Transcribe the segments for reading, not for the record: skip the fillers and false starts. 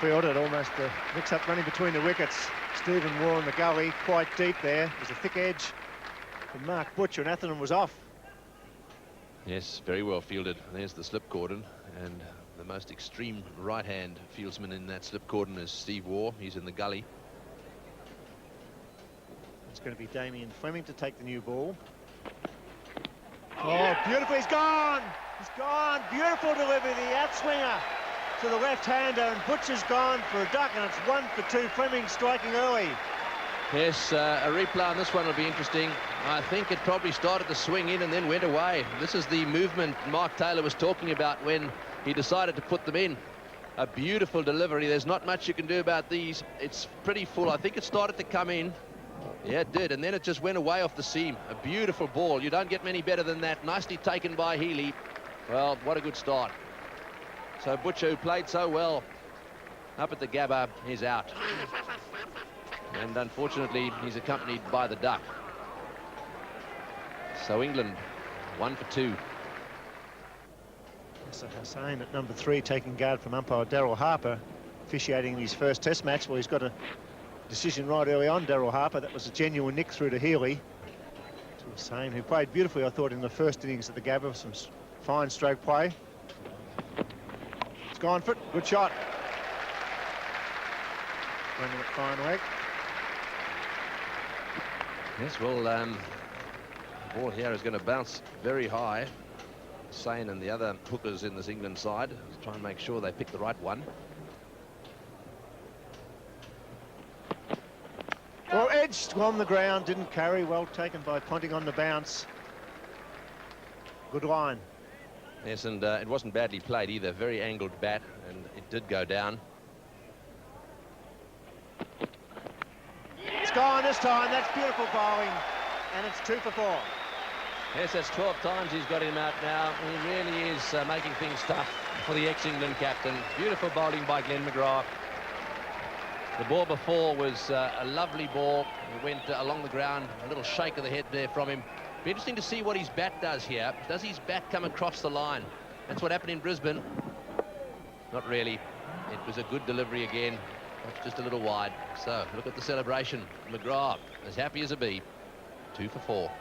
field. It almost mix-up running between the wickets. Stephen Waugh in the gully, quite deep there. There's a thick edge from Mark Butcher, and Atherton was off. Yes, very well fielded. There's the slip cordon, and the most extreme right-hand fieldsman in that slip cordon is Steve Waugh. He's in the gully. It's going to be Damien Fleming to take the new ball. Oh, beautiful. He's gone. He's gone. Beautiful delivery. The outswinger to the left-hander, and Butcher's gone for a duck, and it's 1 for 2. Fleming striking early. Yes, a replay on this one will be interesting. I think it probably started to swing in and then went away. This is the movement Mark Taylor was talking about when he decided to put them in. A beautiful delivery. There's not much you can do about these. It's pretty full. I think it started to come in. Yeah, it did, and then it just went away off the seam. A beautiful ball. You don't get many better than that. Nicely taken by Healy. Well, what a good start. So Butcher, who played so well up at the Gabba, is out. And unfortunately, he's accompanied by the duck. So England, 1 for 2. So Hussain at number 3, taking guard from umpire Daryl Harper, officiating his first test match. Well, he's got a decision right early on, Daryl Harper. That was a genuine nick through to Healy. To Hussain, who played beautifully, I thought, in the first innings at the Gabba. Some fine stroke play. It's gone for it. Good shot. 1 minute fine leg. Yes, well, the ball here is going to bounce very high. Sain and the other hookers in this England side try and make sure they pick the right one. Well, edged on the ground, didn't carry. Well taken by Ponting on the bounce. Good line. Yes, and it wasn't badly played either. Very angled bat, and it did go down. It's gone this time. That's beautiful bowling, and it's 2 for 4. Yes, that's 12 times he's got him out now. He really is making things tough for the ex-England captain. Beautiful bowling by Glenn McGrath. The ball before was a lovely ball. It went along the ground, a little shake of the head there from him. Be interesting to see what his bat does here. Does his bat come across the line? That's what happened in Brisbane. Not really. It was a good delivery again. Just a little wide. So look at the celebration. McGrath as happy as a bee. 2 for 4.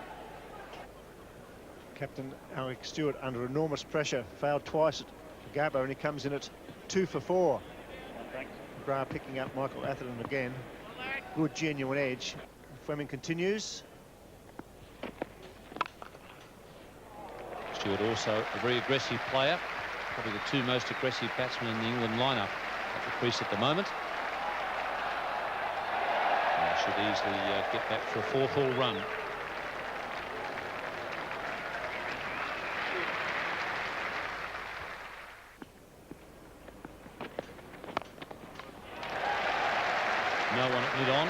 Captain Alex Stewart under enormous pressure, failed twice at Gabba, and he comes in at 2 for 4. McGrath picking up Michael Atherton again. Good genuine edge. Fleming continues. Stewart also a very aggressive player, probably the 2 most aggressive batsmen in the England lineup at the crease at the moment. And should easily get back for a 4th all run. No one at mid-on.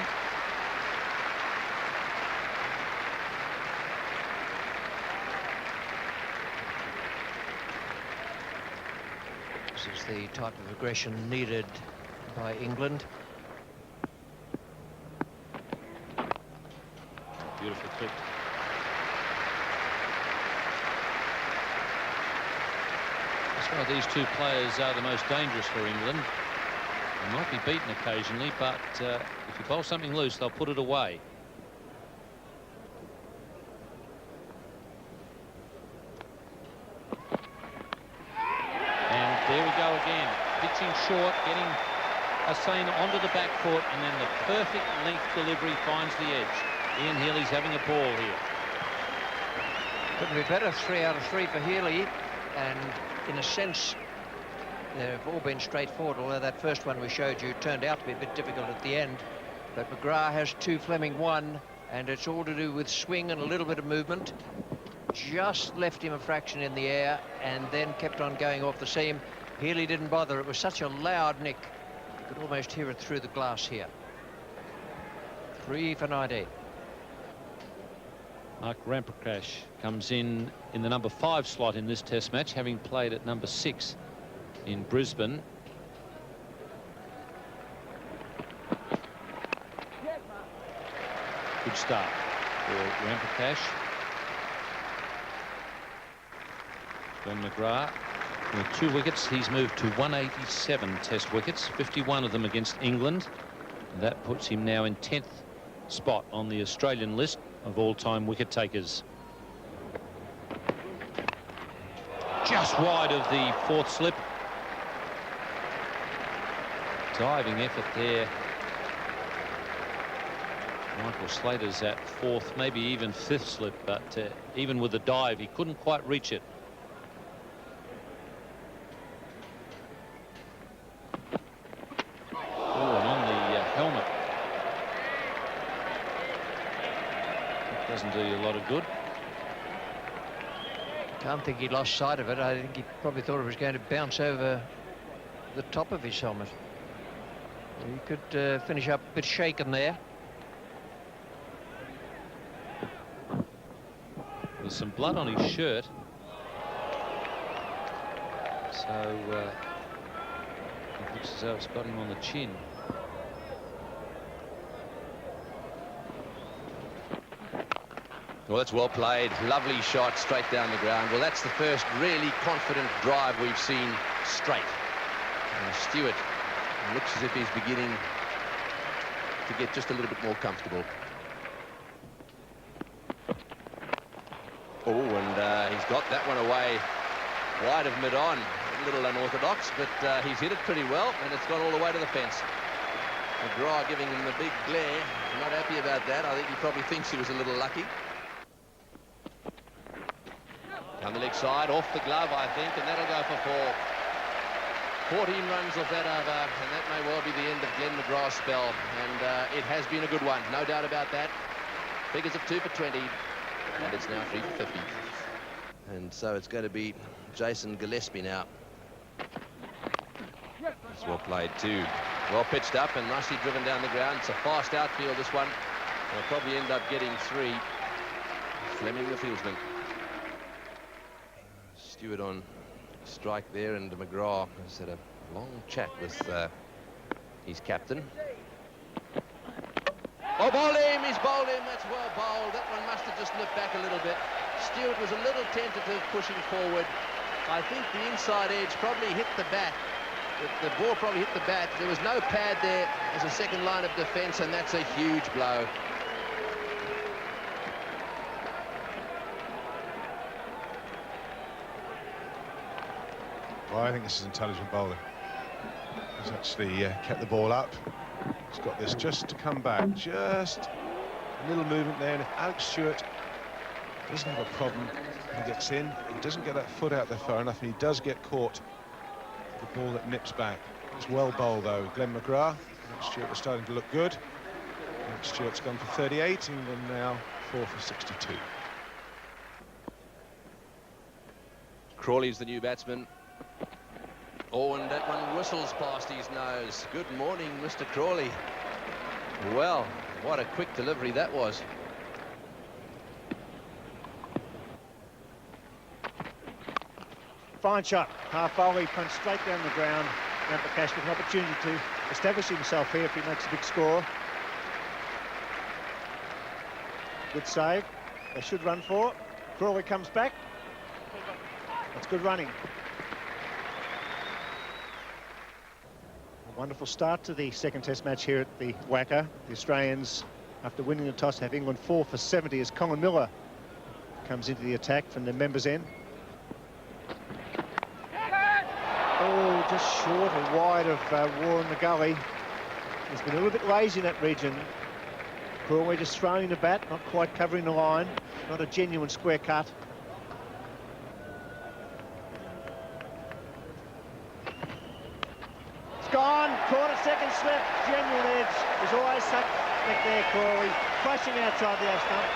This is the type of aggression needed by England. Beautiful clip. That's why these 2 players are the most dangerous for England. They might be beaten occasionally, but if you bowl something loose, they'll put it away. And there we go again. Pitching short, getting Hussain onto the back foot, and then the perfect length delivery finds the edge. Ian Healy's having a ball here. Couldn't be better. 3 out of 3 for Healy, and in a sense, they've all been straightforward, although that first one we showed you turned out to be a bit difficult at the end. But McGrath has 2, Fleming 1, and it's all to do with swing and a little bit of movement. Just left him a fraction in the air and then kept on going off the seam. Healy didn't bother. It was such a loud nick. You could almost hear it through the glass here. 3 for 19. Mark Ramprakash comes in the number 5 slot in this test match, having played at number 6 in Brisbane. Good start for Ramprakash. Glenn McGrath With 2 wickets, he's moved to 187 Test wickets, 51 of them against England. That puts him now in 10th spot on the Australian list of all-time wicket takers. Just wide of the 4th slip. Diving effort there. Michael Slater's at 4th, maybe even 5th slip, but even with the dive, he couldn't quite reach it. Oh, and on the helmet. That doesn't do you a lot of good. Can't think he lost sight of it. I think he probably thought it was going to bounce over the top of his helmet. He could finish up a bit shaken there. There's some blood on his shirt. So it looks as though it's got him on the chin. Well, that's well played. Lovely shot straight down the ground. Well, that's the first really confident drive we've seen straight. And Stewart looks as if he's beginning to get just a little bit more comfortable. Oh, and he's got that one away wide of mid-on. A little unorthodox, but he's hit it pretty well, and it's gone all the way to the fence. McGrath giving him the big glare. Not happy about that. I think he probably thinks he was a little lucky. On the leg side, off the glove, I think, and that'll go for 4. 14 runs off that over, and that may well be the end of Glenn McGrath's spell. And it has been a good one, no doubt about that. Figures of 2 for 20, and it's now 3 for 50. And so it's going to be Jason Gillespie now. It's well played too. Well pitched up and nicely driven down the ground. It's a fast outfield, this one. They'll probably end up getting 3. Fleming, the fieldsman. Stewart on strike there, and McGrath has had a long chat with his captain. Oh, bowled him! He's bowled him. That's well bowled. That one must have just nipped back a little bit. Stewart was a little tentative pushing forward. I think the inside edge probably hit the bat. The ball probably hit the bat. There was no pad there as a second line of defence, and that's a huge blow. Well, I think this is intelligent bowling. He's actually kept the ball up. He's got this just to come back. Just a little movement there. And if Alex Stewart doesn't have a problem, he gets in. He doesn't get that foot out there far enough, and he does get caught. The ball that nips back. It's well bowled, though. Glenn McGrath. Alex Stewart was starting to look good. Alex Stewart's gone for 38. England now 4 for 62. Crawley's the new batsman. Oh, and that one whistles past his nose. Good morning, Mr. Crawley. Well, what a quick delivery that was. Fine shot. Half volley, punched straight down the ground. Nampakash with an opportunity to establish himself here if he makes a big score. Good save. They should run for it. Crawley comes back. That's good running. A wonderful start to the second test match here at the WACA. The Australians, after winning the toss, have England 4 for 70 as Colin Miller comes into the attack from the members' end. Oh, just short and wide of War in the gully. He's been a little bit lazy in that region. Crawley just throwing the bat, not quite covering the line. Not a genuine square cut. It's gone, caught a second slip, genuine edge. There's always something there, Crawley. Crashing outside the off stump.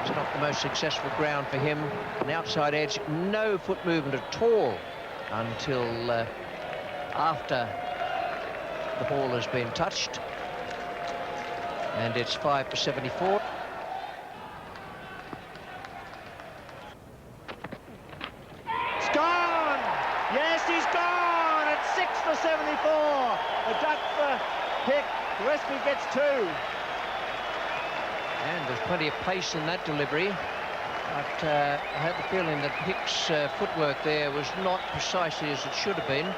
It's not the most successful ground for him. An outside edge, no foot movement at all until after the ball has been touched. And it's 5 for 74. It's gone! Yes, he's gone! It's 6 for 74. A duck for Pick. Gillespie gets 2. And there's plenty of pace in that delivery. But I had the feeling that Hicks' footwork there was not precisely as it should have been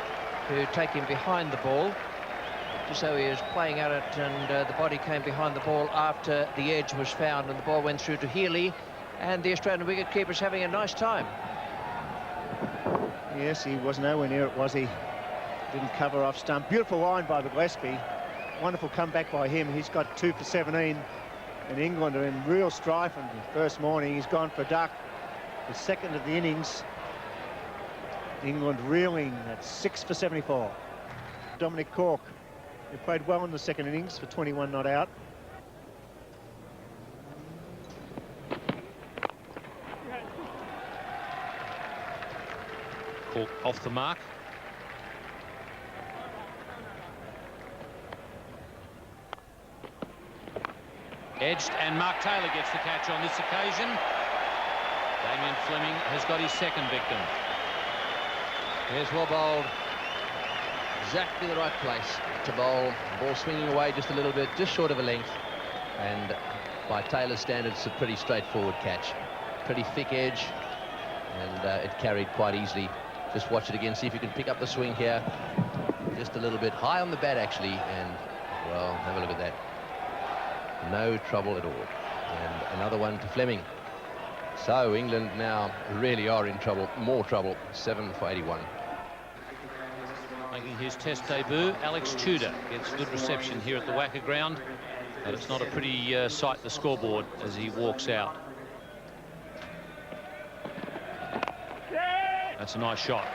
to take him behind the ball. Just so he was playing at it, and the body came behind the ball after the edge was found, and the ball went through to Healy, and the Australian wicketkeeper's having a nice time. Yes, he was nowhere near it, was he? Didn't cover off stump. Beautiful line by Gillespie. Wonderful comeback by him. He's got 2 for 17, and England are in real strife. And the first morning, he's gone for duck. The second of the innings, England reeling at 6 for 74. Dominic Cork, who played well in the second innings for 21 not out. Cork off the mark. Edged, and Mark Taylor gets the catch on this occasion. Damien Fleming has got his second victim. Here's well bowled. Exactly the right place to bowl. Ball swinging away just a little bit, just short of a length. And by Taylor's standards, it's a pretty straightforward catch. Pretty thick edge, and it carried quite easily. Just watch it again, see if you can pick up the swing here. Just a little bit high on the bat, actually, and, well, have a look at that. No trouble at all. And another one to Fleming. So England now really are in trouble, more trouble. 7 for 81. Making his test debut, Alex Tudor gets good reception here at the Wacker ground, but it's not a pretty sight, the scoreboard, as he walks out. That's a nice shot.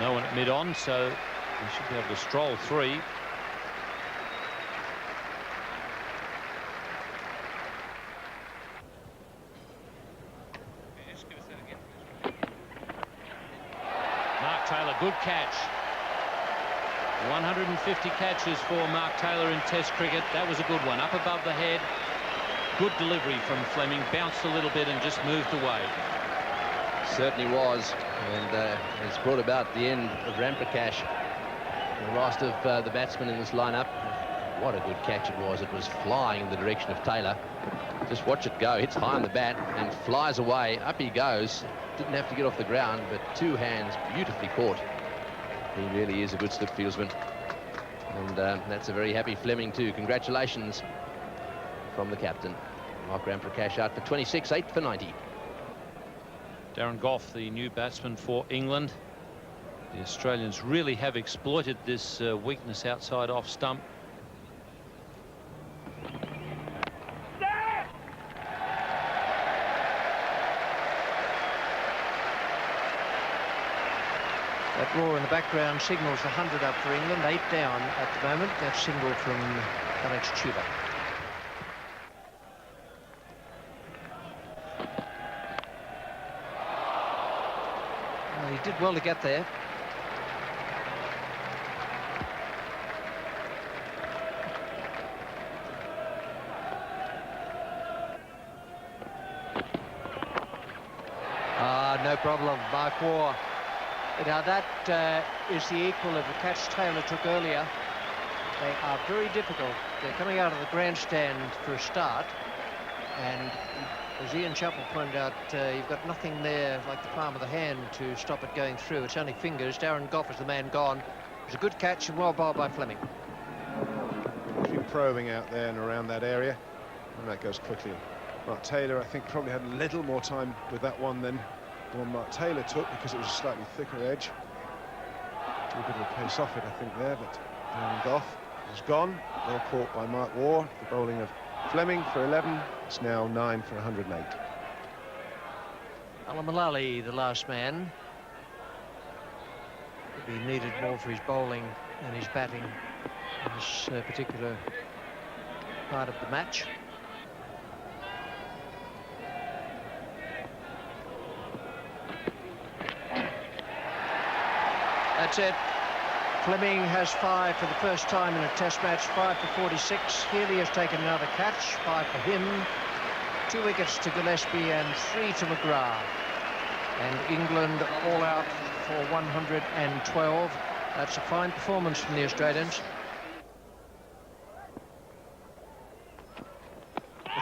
No one at mid-on, so he should be able to stroll 3. Mark Taylor, good catch. 150 catches for Mark Taylor in Test cricket. That was a good one. Up above the head. Good delivery from Fleming. Bounced a little bit and just moved away. Certainly was, and it's brought about the end of Ramprakash, the last of the batsmen in this lineup. What a good catch it was. It was flying in the direction of Taylor. Just watch it go. Hits high on the bat and flies away. Up he goes. Didn't have to get off the ground, but 2 hands beautifully caught. He really is a good slip fieldsman, and that's a very happy Fleming too. Congratulations from the captain. Mark Ramprakash out for 26, 8 for 90. Darren Gough, the new batsman for England. The Australians really have exploited this weakness outside off stump. That roar in the background signals 100 up for England, 8 down at the moment. That single from Alex Tudor. Well, he did well to get there. No problem, Mark Waugh. Now that is the equal of the catch Taylor took earlier. They are very difficult. They're coming out of the grandstand for a start, and as Ian Chappell pointed out, you've got nothing there like the palm of the hand to stop it going through. It's only fingers. Darren Gough is the man gone. It was a good catch and well bowled by Fleming. Been probing out there and around that area, and that goes quickly. Mark Taylor, I think, probably had a little more time with that one than the one Mark Taylor took, because it was a slightly thicker edge. A bit of a pace off it, I think, there, but Darren Gough is gone. Well caught by Mark Waugh. The bowling of Fleming for 11. It's now 9 for 108. Alan Mullally, the last man. He needed more for his bowling and his batting in this particular part of the match. That's it. Fleming has 5 for the first time in a test match, 5 for 46. Healy has taken another catch, 5 for him. 2 wickets to Gillespie and 3 to McGrath. And England all out for 112. That's a fine performance from the Australians.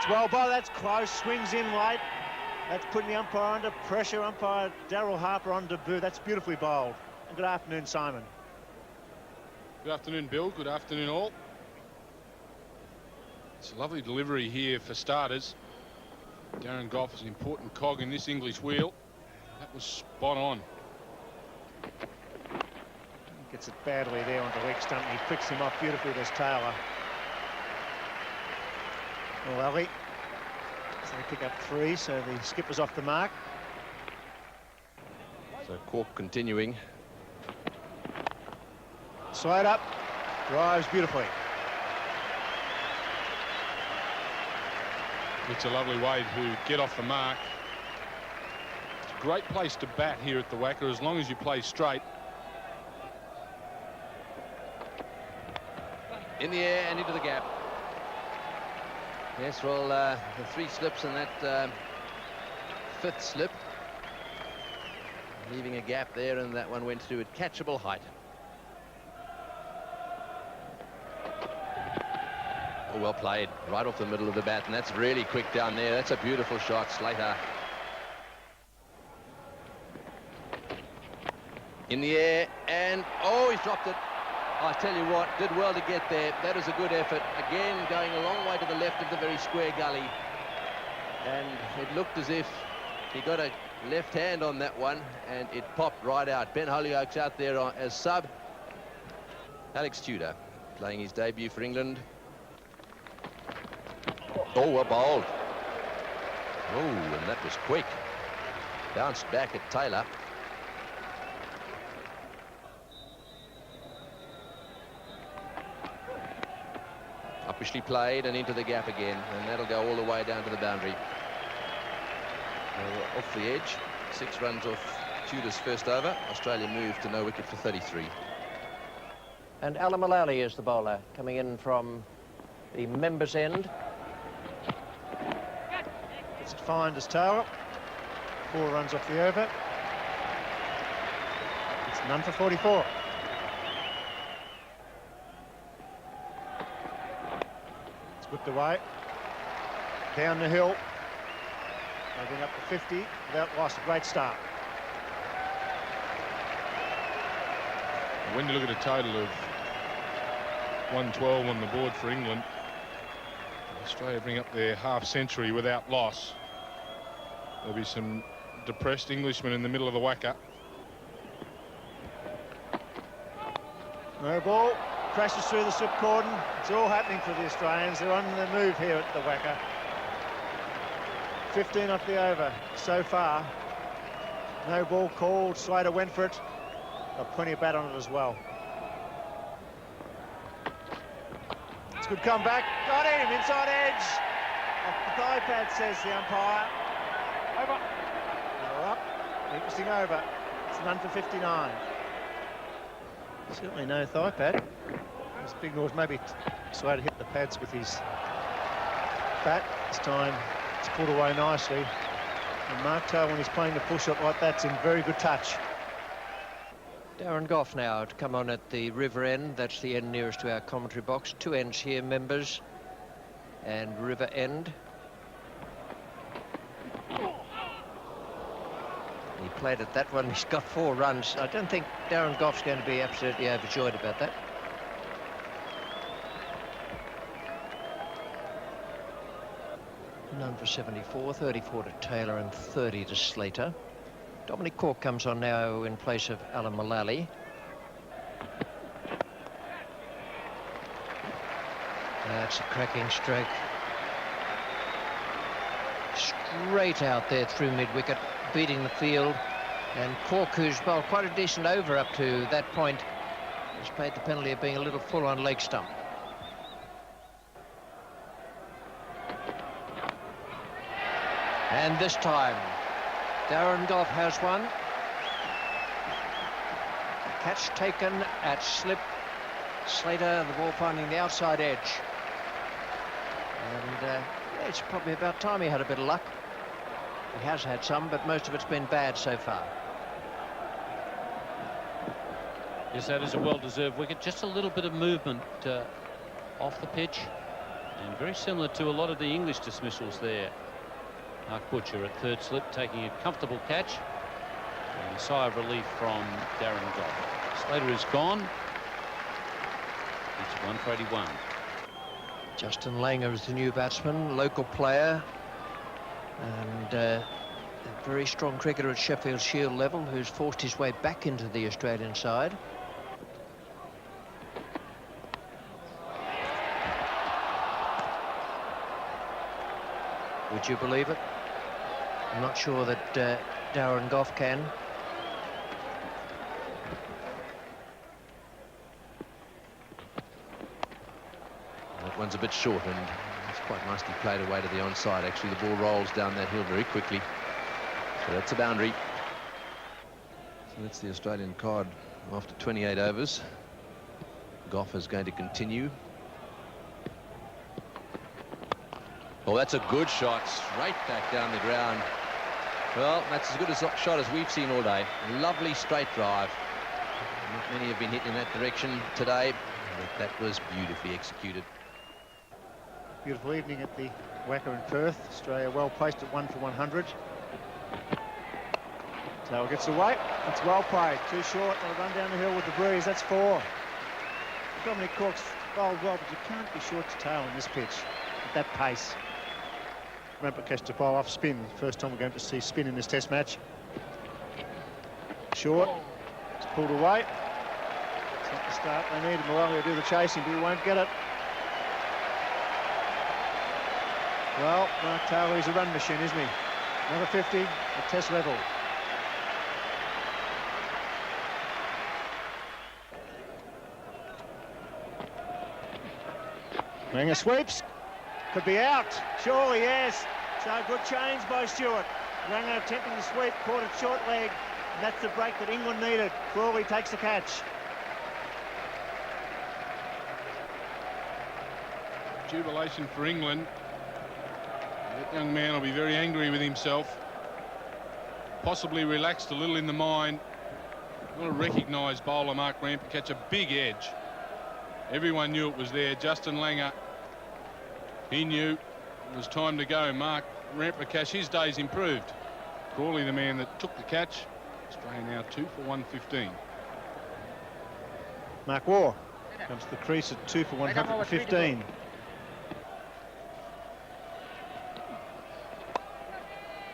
It's well bowled. That's close. Swings in late. That's putting the umpire under pressure. Umpire Daryl Harper on debut. That's beautifully bowled. And good afternoon, Simon. Good afternoon, Bill. Good afternoon, all. It's a lovely delivery here for starters. Darren Gough is an important cog in this English wheel. That was spot on. Gets it badly there onto leg stump. He picks him off beautifully. There's Taylor. Mullally. So they pick up 3, so the skipper's off the mark. So Cork continuing. Side up. Drives beautifully. It's a lovely way to get off the mark. It's a great place to bat here at the Wacker as long as you play straight. In the air and into the gap. Yes, well, the 3 slips and that 5th slip, leaving a gap there, and that one went to at catchable height. Oh, well played, right off the middle of the bat, and that's really quick down there. That's a beautiful shot, Slater. In the air, and oh, he's dropped it. I tell you what, did well to get there. That is a good effort. Again, going a long way to the left of the very square gully. And it looked as if he got a left hand on that one, and it popped right out. Ben Holyoake's out there as sub. Alex Tudor playing his debut for England. Oh, well bowled. Oh, and that was quick. Bounced back at Taylor. Uppishly played and into the gap again, and that'll go all the way down to the boundary. Off the edge, 6 runs off Tudor's first over. Australia moved to no wicket for 33. And Alan Mullally is the bowler, coming in from the members' end. Gets it fine as Taylor. 4 runs off the over. It's none for 44. Whipped away, down the hill, moving up to 50 without loss. A great start. When you look at a total of 112 on the board for England, Australia bring up their half-century without loss. There'll be some depressed Englishmen in the middle of the Wacker. No ball. Crashes through the slip cordon. It's all happening for the Australians. They're on the move here at the Wacker. 15 off the over so far. No ball called. Slater went for it. Got plenty of bat on it as well. It's a good comeback. Got him inside edge. Off the thigh pad, says the umpire. Over. They're up. Interesting over. It's none for 59. Certainly no thigh pad. As Big North maybe Slater hit the pads with his bat. This time it's put away nicely. And Mark Taylor, when he's playing the pull shot like that's in very good touch. Darren Gough now to come on at the river end. That's the end nearest to our commentary box. 2 ends here, members and river end. He played at that one. He's got 4 runs. I don't think Darren Gough's going to be absolutely overjoyed about that. None for 74, 34 to Taylor and 30 to Slater. Dominic Cork comes on now in place of Alan Mullally. That's a cracking stroke. Straight out there through mid-wicket, beating the field. And Cork, who's bowled quite a decent over up to that point, has paid the penalty of being a little full on leg stump. And this time, Darren Gough has one. Catch taken at slip. Slater, the ball finding the outside edge. And it's probably about time he had a bit of luck. He has had some, but most of it's been bad so far. Yes, that is a well-deserved wicket. Just a little bit of movement off the pitch And very similar to a lot of the English dismissals there. Mark Butcher at third slip, taking a comfortable catch. And a sigh of relief from Darren Goff. Slater is gone. It's 1 for 81. Justin Langer is the new batsman, local player, and a very strong cricketer at Sheffield Shield level, who's forced his way back into the Australian side. Would you believe it? I'm not sure that Darren Goff can. That one's a bit short, and it's quite nicely played away to the onside. Actually, the ball rolls down that hill very quickly. So that's a boundary. So that's the Australian card after 28 overs. Goff is going to continue. Oh, that's a good shot, straight back down the ground. Well, that's as good a shot as we've seen all day. Lovely straight drive. Not many have been hit in that direction today, but that was beautifully executed. Beautiful evening at the WACA in Perth. Australia well placed at 1 for 100. Taylor gets away. It's well played. Too short. They'll run down the hill with the breeze. That's 4. Dominic Cork's bowled well, but you can't be short to tail in this pitch at that pace. Rampakesh to bowl off spin. First time we're going to see spin in this test match. Short. It's pulled away. It's not the start they need. Maloney will do the chasing, but he won't get it. Well, Mark Taylor is a run machine, isn't he? Another 50 at test level. Langer sweeps. Could be out. Surely, yes. So good change by Stewart. Langer attempting the sweep, caught it short leg. And that's the break that England needed. Crawley takes the catch. Jubilation for England. That young man will be very angry with himself. Possibly relaxed a little in the mind. What a recognised bowler, Mark Rampakesh, a big edge. Everyone knew it was there. Justin Langer, he knew it was time to go. Mark Rampakesh, his day's improved. Crawley, the man that took the catch. Australia now 2 for 115. Mark Waugh comes to the crease at 2 for 115.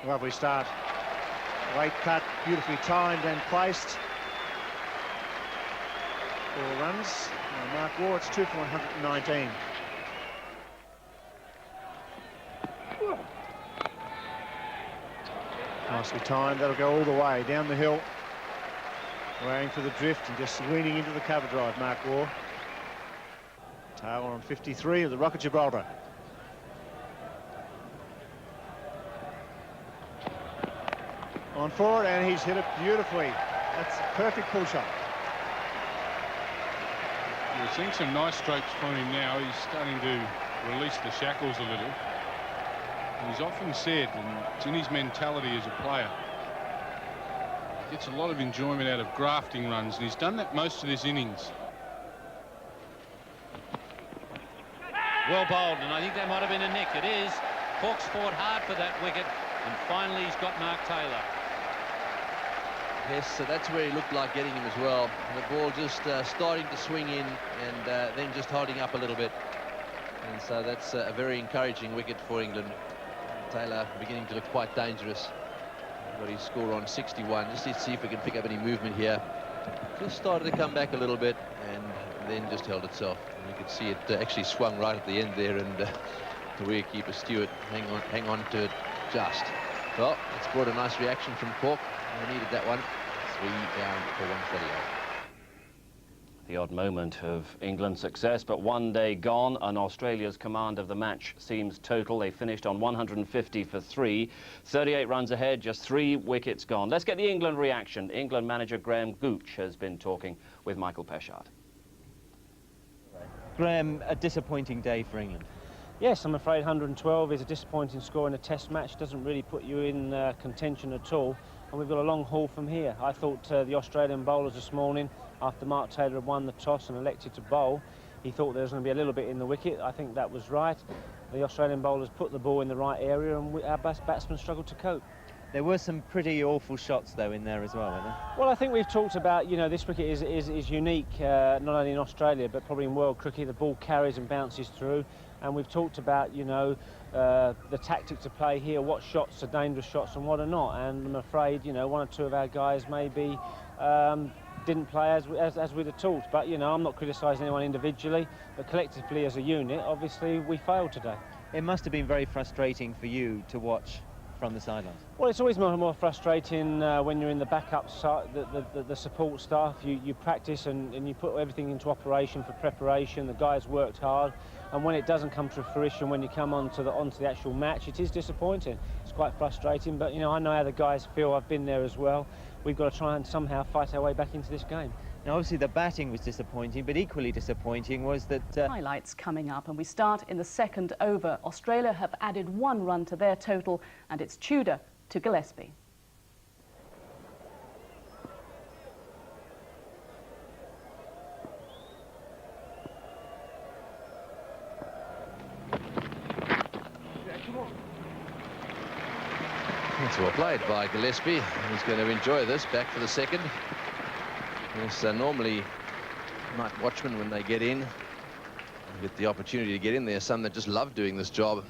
Lovely start. Weight cut, beautifully timed and placed. 4 runs. And Mark Waugh, it's 2 for 119. Nicely timed. That'll go all the way down the hill. Weighing for the drift and just leaning into the cover drive, Mark Waugh. Taylor on 53 of the Rocket Gibraltar. On forward, and he's hit it beautifully. That's a perfect pull shot. We're seeing some nice strokes from him now. He's starting to release the shackles a little. And he's often said, and it's in his mentality as a player, he gets a lot of enjoyment out of grafting runs, and he's done that most of this innings. Well bowled, and I think that might have been a nick. It is. Cork's fought hard for that wicket, and finally he's got Mark Taylor. Yes, so that's where he looked like getting him as well. The ball just starting to swing in and then just holding up a little bit. And so that's a very encouraging wicket for England. Taylor beginning to look quite dangerous. Got his score on 61. Just to see if we can pick up any movement here. Just started to come back a little bit and then just held itself. And you could see it actually swung right at the end there, and the wicketkeeper Stewart hang on to it just. Well, it's brought a nice reaction from Cork. They needed that one. 3 down for 138. The odd moment of England's success, but one day gone, and Australia's command of the match seems total. They finished on 150 for 3, 38 runs ahead, just 3 wickets gone. Let's get the England reaction. England manager Graham Gooch has been talking with Michael Peshard. Graham, a disappointing day for England. Yes, I'm afraid 112 is a disappointing score in a test match. Doesn't really put you in contention at all. And we've got a long haul from here. I thought the Australian bowlers this morning, after Mark Taylor had won the toss and elected to bowl, He thought there was going to be a little bit in the wicket. I think that was right. The Australian bowlers put the ball in the right area, and our batsmen struggled to cope. There were some pretty awful shots, though, in there as well, weren't there? Well, I think we've talked about, you know, this wicket is unique, not only in Australia, but probably in world cricket. The ball carries and bounces through. And we've talked about, you know, the tactic to play here, what shots are dangerous shots and what are not. And I'm afraid, you know, one or two of our guys maybe didn't play as we'd have talked. But, you know, I'm not criticising anyone individually, but collectively as a unit, obviously we failed today. It must have been very frustrating for you to watch from the sidelines. Well, it's always more frustrating when you're in the backup side, the support staff. You practice and you put everything into operation for preparation. The guys worked hard, and when it doesn't come to fruition, when you come onto the actual match, it is disappointing. It's quite frustrating, but you know, I know how the guys feel. I've been there as well. We've got to try and somehow fight our way back into this game. Now, obviously, the batting was disappointing, but equally disappointing was that... Highlights coming up, and we start in the second over. Australia have added 1 run to their total, and it's Tudor to Gillespie. That's well played by Gillespie. He's going to enjoy this. Back for the second. Yes, normally night watchmen, when they get in, get the opportunity to get in there. Some that just love doing this job.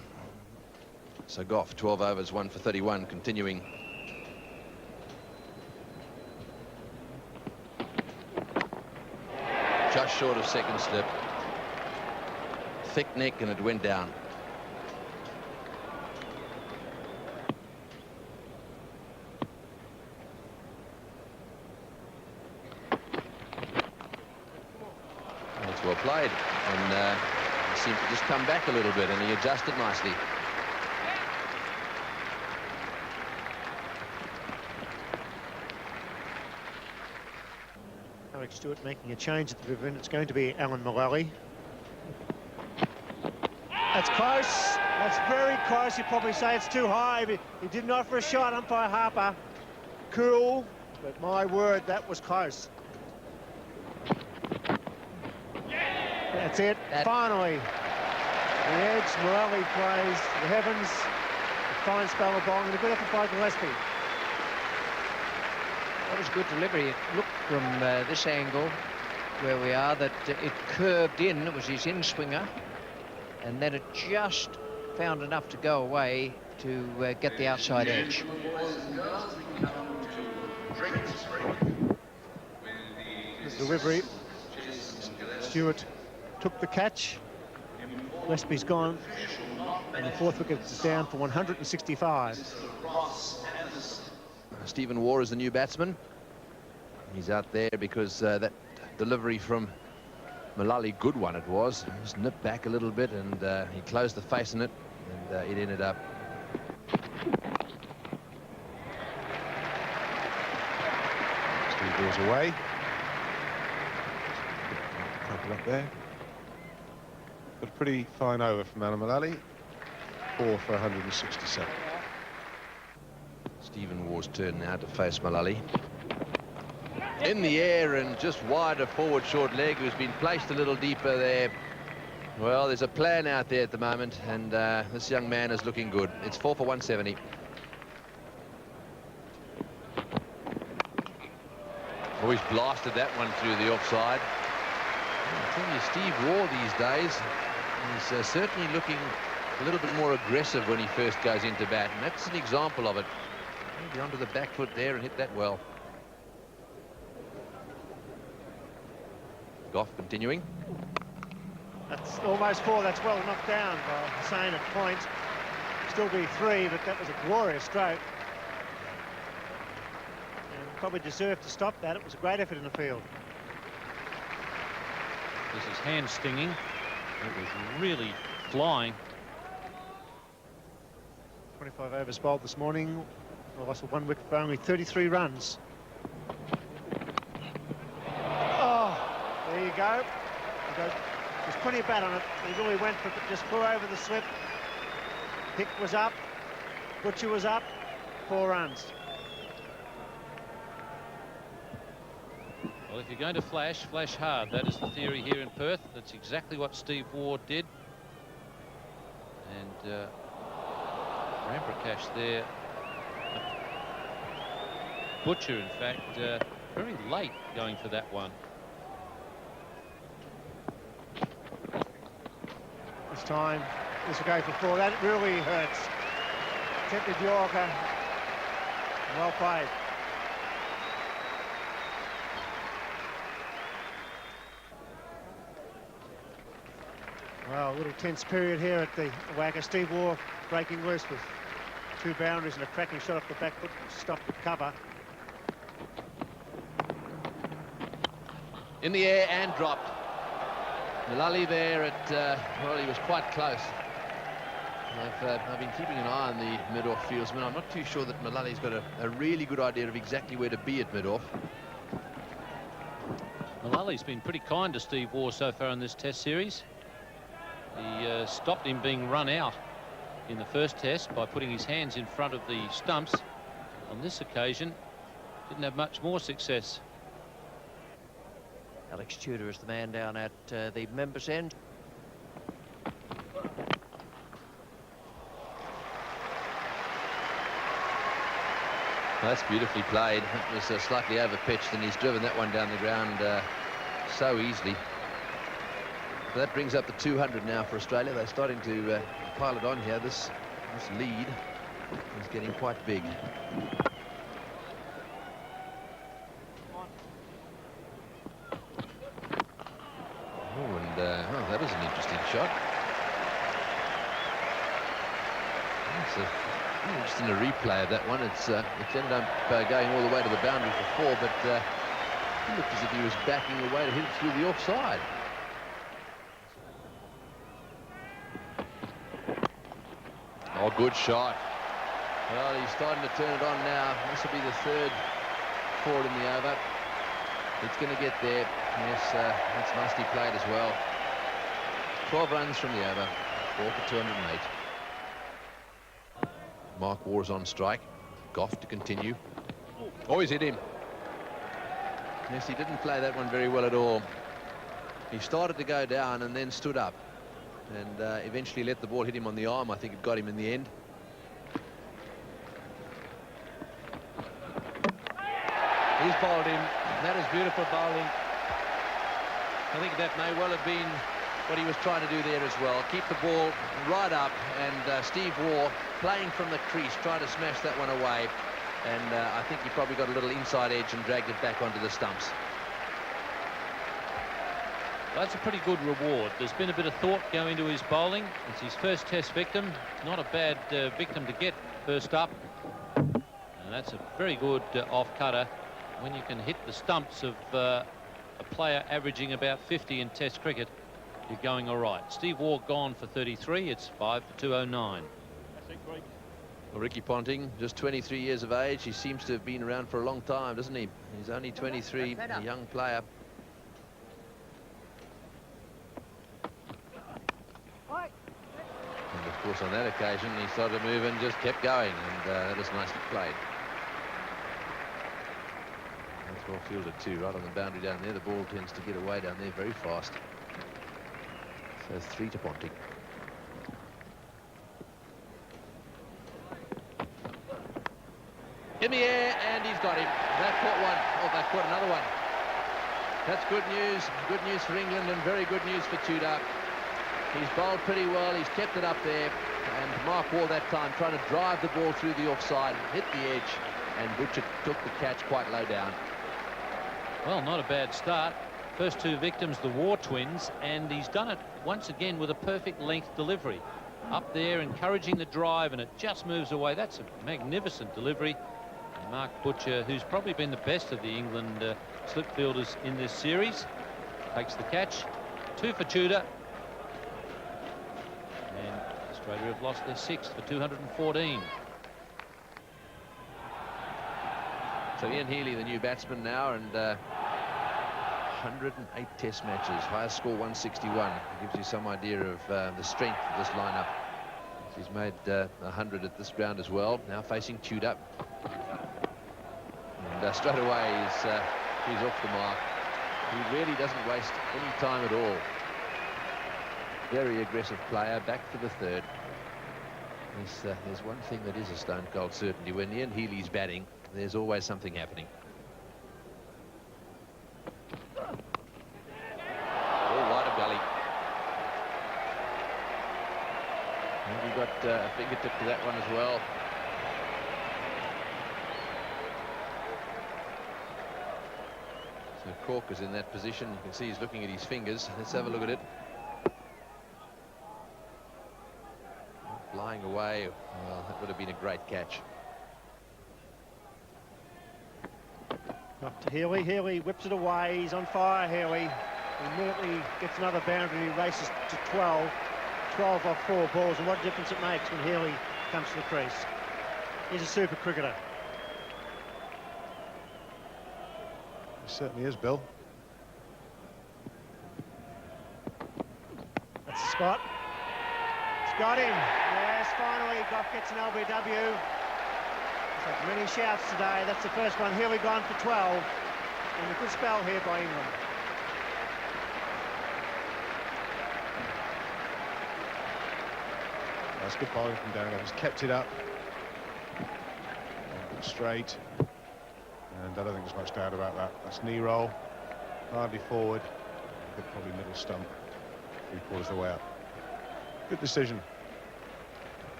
So Goff, 12 overs, 1 for 31, continuing. Just short of second slip. Thick neck, and it went down. That's well played, and he seemed to just come back a little bit, and he adjusted nicely. Alex Stewart making a change at the river, and it's going to be Alan Mullally. That's close. That's very close. You'd probably say it's too high. But he didn't offer a shot, umpire Harper. Cool, but my word, that was close. That's it. Finally, the edge. Mullally plays the heavens. A fine spell of bowling and a good effort by Gillespie. That was good delivery. It looked from this angle where we are that it curved in. It was his in-swinger, and then it just found enough to go away to get the outside edge. Delivery. Stewart took the catch. Gillespie's gone, and the fourth wicket is down for 165. Stephen Waugh is the new batsman. He's out there because that delivery from Mullally, good one it was. Just nipped back a little bit, and he closed the face in it, and it ended up. Steve goes away. Couple up there. But a pretty fine over from Alan Mullally. 4 for 167. Stephen Waugh's turn now to face Mullally. In the air and just wider forward short leg, who's been placed a little deeper there. Well, there's a plan out there at the moment, and this young man is looking good. It's 4 for 170. Oh, he's blasted that one through the offside. I tell you, Steve Waugh these days, he's certainly looking a little bit more aggressive when he first goes into bat, and that's an example of it. Maybe onto the back foot there and hit that well. Goff continuing. That's almost 4. That's well knocked down by Hussain at point. Still be 3, but that was a glorious stroke. And probably deserved to stop that. It was a great effort in the field. This is hand stinging. It was really flying. 25 overs bowled this morning. Russell 1 wicket for only 33 runs. Oh, there you go. There's plenty of bat on it. He really went for it, just flew over the slip. Hick was up. Butcher was up. 4 runs. Well, if you're going to flash, flash hard. That is the theory here in Perth. That's exactly what Steve Waugh did. And Ramprakash there. Butcher, in fact, very late going for that one. This time, this will go for 4. That really hurts. Tempted Yorker. Well played. Well, a little tense period here at the WACA. Steve Waugh breaking loose with 2 boundaries and a cracking shot off the back foot to stop the cover. In the air and dropped. Mullally there at, well, he was quite close. I've been keeping an eye on the mid-off fieldsman. I'm not too sure that Mullally's got a really good idea of exactly where to be at mid-off. Mullally's been pretty kind to Steve Waugh so far in this Test series. He stopped him being run out in the first Test by putting his hands in front of the stumps. On this occasion, didn't have much more success. Alex Tudor is the man down at the members' end. That's beautifully played. It was slightly over-pitched, and he's driven that one down the ground so easily. So that brings up the 200 now for Australia. They're starting to pile it on here. This lead is getting quite big. Oh, that was an interesting shot. Just in a replay of that one, it's ended up going all the way to the boundary for 4, but it looked as if he was backing away to hit it through the offside. Oh, good shot. Well, he's starting to turn it on now. This will be the 3rd forward in the over. It's going to get there. Yes, that's nicely played as well. 12 runs from the over, 4 for 208. Mark Waugh's on strike. Goff to continue. Oh, he's hit him. Yes, he didn't play that one very well at all. He started to go down and then stood up and eventually let the ball hit him on the arm. I think it got him in the end. He's bowled him. That is beautiful bowling. I think that may well have been what he was trying to do there as well. Keep the ball right up, and Steve Waugh playing from the crease, trying to smash that one away. And I think he probably got a little inside edge and dragged it back onto the stumps. That's a pretty good reward. There's been a bit of thought go into his bowling. It's his first Test victim. Not a bad victim to get first up. And that's a very good off-cutter. When you can hit the stumps of a player averaging about 50 in Test cricket, you're going all right. Steve Waugh gone for 33. It's 5 for 209. Well, Ricky Ponting, just 23 years of age. He seems to have been around for a long time, doesn't he? He's only 23, a young player. And of course, on that occasion, he started to move and just kept going, and that was nicely played. That's well fielded too, right on the boundary down there. The ball tends to get away down there very fast. So 3 to Ponting. In the air, and he's got him. That caught one. Oh, that caught another one. That's good news. Good news for England, and very good news for Tudor. He's bowled pretty well. He's kept it up there. And Mark Waugh that time trying to drive the ball through the offside, hit the edge, and Butcher took the catch quite low down. Well, not a bad start. First 2 victims, the Waugh twins, and he's done it once again with a perfect length delivery. Up there, encouraging the drive, and it just moves away. That's a magnificent delivery. And Mark Butcher, who's probably been the best of the England slip fielders in this series, takes the catch. 2 for Tudor. And Australia have lost their 6th for 214. So Ian Healy, the new batsman now, and 108 Test matches, highest score 161. Gives you some idea of the strength of this lineup. He's made 100 at this ground as well. Now facing Tudor, and straight away he's off the mark. He really doesn't waste any time at all. Very aggressive player, back for the third. There's one thing that is a stone cold certainty. When Ian Healy's batting, there's always something happening. Oh, wide of gully. And he got a fingertip to that one as well. So Cork is in that position. You can see he's looking at his fingers. Let's have a look at it. Flying away. Well, that would have been a great catch. Up to Healy. Healy whips it away. He's on fire, Healy. He immediately gets another boundary. He races to 12. 12 off 4 balls. And what a difference it makes when Healy comes to the crease. He's a super cricketer. He certainly is, Bill. That's the spot. It's got him. Yes, finally Gough gets an LBW. He's had many shouts today. That's the first one. Healy gone for 12. And a good spell here by England. That's good bowling from Darren. He's kept it up. Straight. And I don't think there's much doubt about that. That's knee roll. Hardly forward. I think probably middle stump. 3/4 of the way up. Good decision.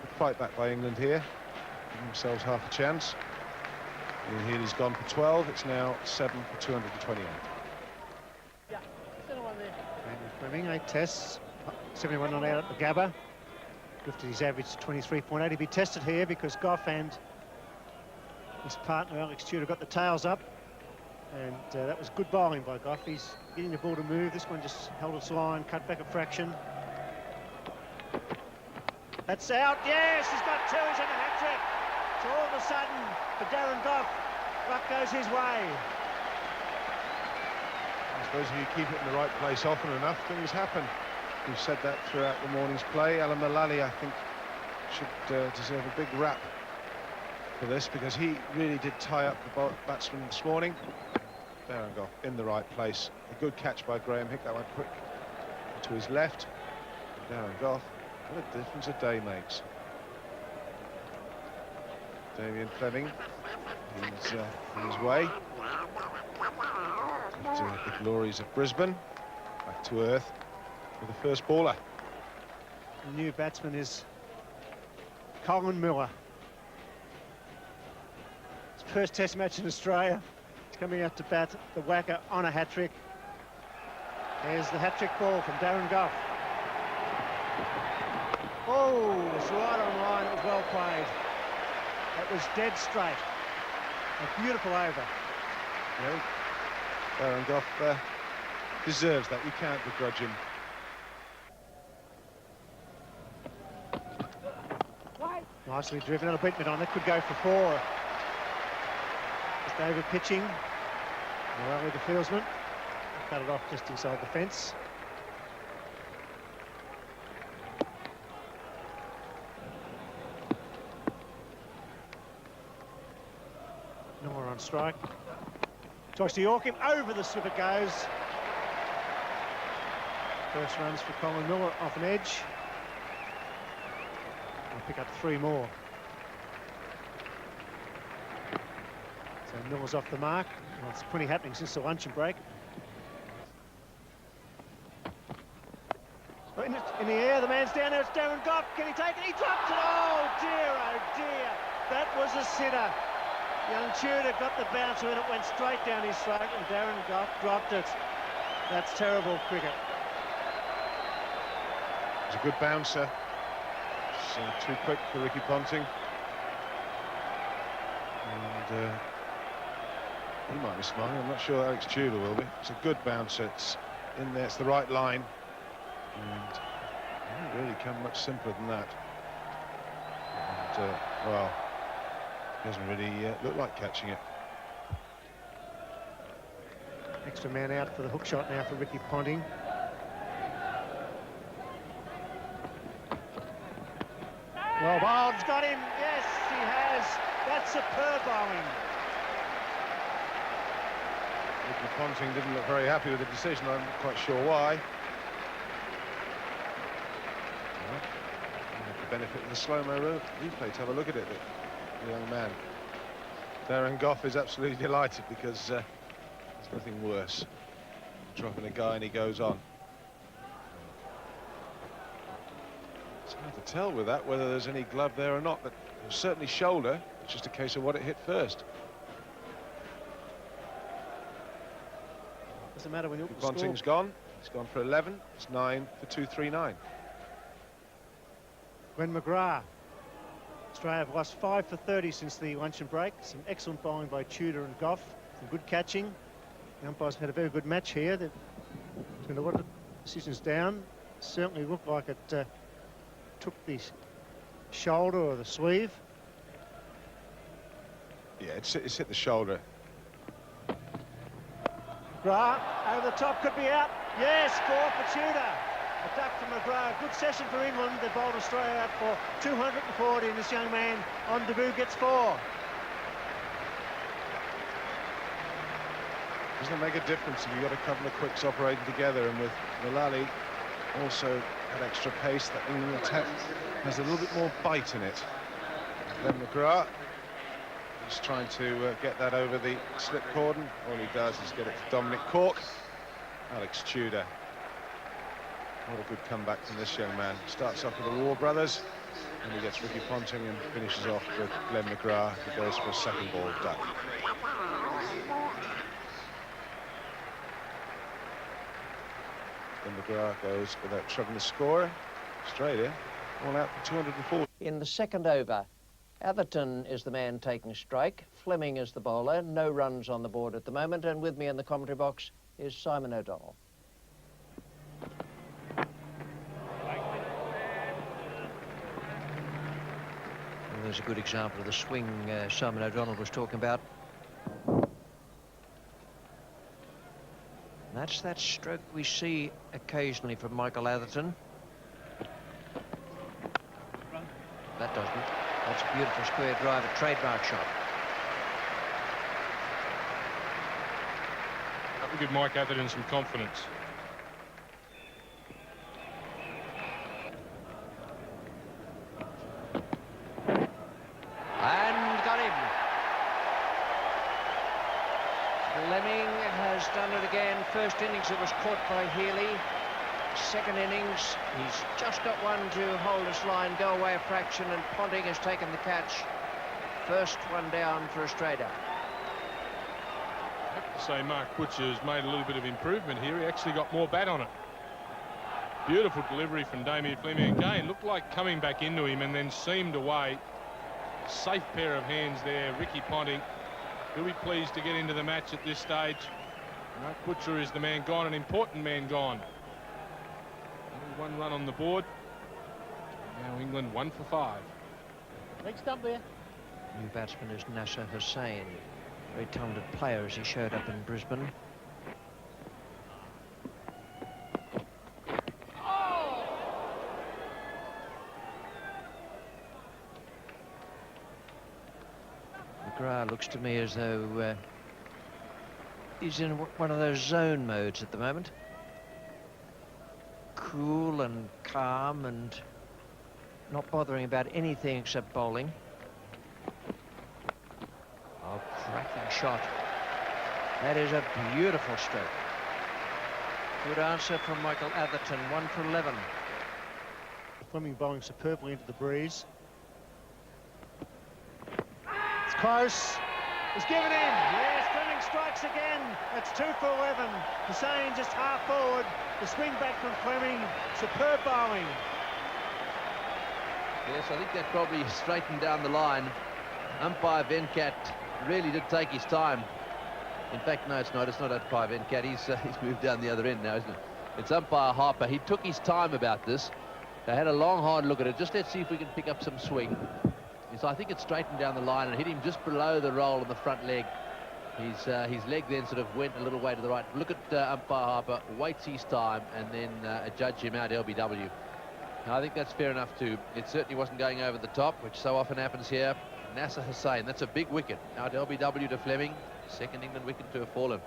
Good fight back by England here. Giving themselves half a chance. Ian Healy's gone for 12. It's now 7 for 228. Yeah, Andrew Fleming, 8 tests. 71 not out at the Gabba. Lifted his average to 23.8. He'd be tested here because Gough and his partner Alex Tudor got the tails up. And that was good bowling by Gough. He's getting the ball to move. This one just held its line, cut back a fraction. That's out. Yes, he's got 2. He's in a hat-trick. So all of a sudden, for Darren Gough, luck goes his way. I suppose if you keep it in the right place often enough, things happen. We've said that throughout the morning's play. Alan Mullally, I think, should deserve a big rap for this, because he really did tie up the batsman this morning. Darren Gough in the right place. A good catch by Graham Hick. That went quick to his left. Darren Gough, what a difference a day makes. Damien Fleming, he's on his way to the glories of Brisbane, back to earth for the first baller. The new batsman is Colin Miller. His first test match in Australia. He's coming out to bat the whacker on a hat-trick. There's the hat-trick ball from Darren Gough. Oh, it's right on line. It was well played. That was dead straight. A beautiful over. Yeah, Darren Gough deserves that. You can't begrudge him. Nicely driven. A beatment on it. Could go for 4. Just over pitching. Morelli, the fieldsman. Cut it off just inside the fence. Noah on strike. Tries to york him. Over the slip it goes. First runs for Colin Miller off an edge. We'll pick up 3 more. So Miller's off the mark. Well, it's plenty happening since the luncheon break. In the air, the man's down there. It's Darren Gough. Can he take it? He dropped it. Oh dear. That was a sitter. Young Tudor got the bouncer and it went straight down his throat, and Darren Gough dropped it. That's terrible cricket. It's a good bouncer. It's too quick for Ricky Ponting. And he might be smiling. I'm not sure Alex Tudor will be. It's a good bouncer. It's in there. It's the right line. And it didn't really come much simpler than that. And, well, he doesn't really look like catching it. Extra man out for the hook shot now for Ricky Ponting. Well, Bowles got him. Yes, he has. That's superb bowling. Ricky Ponting didn't look very happy with the decision. I'm not quite sure why. Well, you have the benefit of the slow-mo replay to have a look at it. The young man, Darren Gough, is absolutely delighted because there's nothing worse. Dropping a guy and he goes on. It's hard to tell with that whether there's any glove there or not, but it was certainly shoulder. It's just a case of what it hit first. Doesn't matter when you look at the Ponting's score. gone. He's gone for 11. It's 9 for 239. Glenn McGrath. Australia have lost 5 for 30 since the luncheon break. Some excellent bowling by Tudor and Gough. Some good catching. The umpires had a very good match here. They've turned a lot of decisions down. Certainly looked like it took the shoulder or the sleeve. Yeah, it's hit the shoulder. McGrath over the top, could be out. Yes, 4 for Tudor. A duck from McGrath. Good session for England. They bowled Australia out for 240, and this young man on debut gets 4. Doesn't it make a difference if you've got a couple of quicks operating together? And with Mullally also had extra pace, that England attack has a little bit more bite in it. Then McGrath, he's trying to get that over the slip cordon. All he does is get it to Dominic Cork. Alex Tudor. What a good comeback from this young man. Starts off with the War brothers, and he gets Ricky Ponting and finishes off with Glenn McGrath, who goes for a second ball duck. Glenn McGrath goes without troubling the scorer. Australia all out for 240. In the second over, Atherton is the man taking a strike. Fleming is the bowler. No runs on the board at the moment. And with me in the commentary box is Simon O'Donnell. Well, there's a good example of the swing Simon O'Donnell was talking about. That's that stroke we see occasionally from Michael Atherton. That doesn't. That's a beautiful square drive, a trademark shot. That will give Mike Atherton some confidence. And got him. Fleming has done it again. First innings it was caught by Healy. Second innings, he's just got one to hold his line, go away a fraction, and Ponting has taken the catch. First one down for Australia. I have to say Mark Butcher's made a little bit of improvement here. He actually got more bat on it. Beautiful delivery from Damien Fleming again. Looked like coming back into him and then seamed away. Safe pair of hands there. Ricky Ponting, he'll be pleased to get into the match at this stage. Mark Butcher is the man gone, an important man gone. Only 1 run on the board. Now England 1 for 5. Big stump there. New batsman is Nasser Hussain. Very talented player as he showed up in Brisbane. McGrath looks to me as though he's in one of those zone modes at the moment. Cool and calm and not bothering about anything except bowling. Oh, cracking shot. That is a beautiful stroke. Good answer from Michael Atherton, 1 for 11. Fleming bowling superbly into the breeze. It's close. It's given in. Yes, Fleming strikes again. That's 2 for 11. Hussain just half forward. The swing back from Fleming. Superb bowling. Yes, I think that probably straightened down the line. Umpire Venkat really did take his time. In fact, no, it's not. It's not umpire Venkat. He's moved down the other end now, isn't it? It's umpire Harper. He took his time about this. They had a long, hard look at it. Just let's see if we can pick up some swing. So I think it straightened down the line and hit him just below the roll on the front leg. His leg then sort of went a little way to the right. Look at umpire Harper, waits his time, and then judge him out LBW. Now, I think that's fair enough too. It certainly wasn't going over the top, which so often happens here. Nasser Hussain, that's a big wicket. Out LBW to Fleming, second England wicket to have fallen.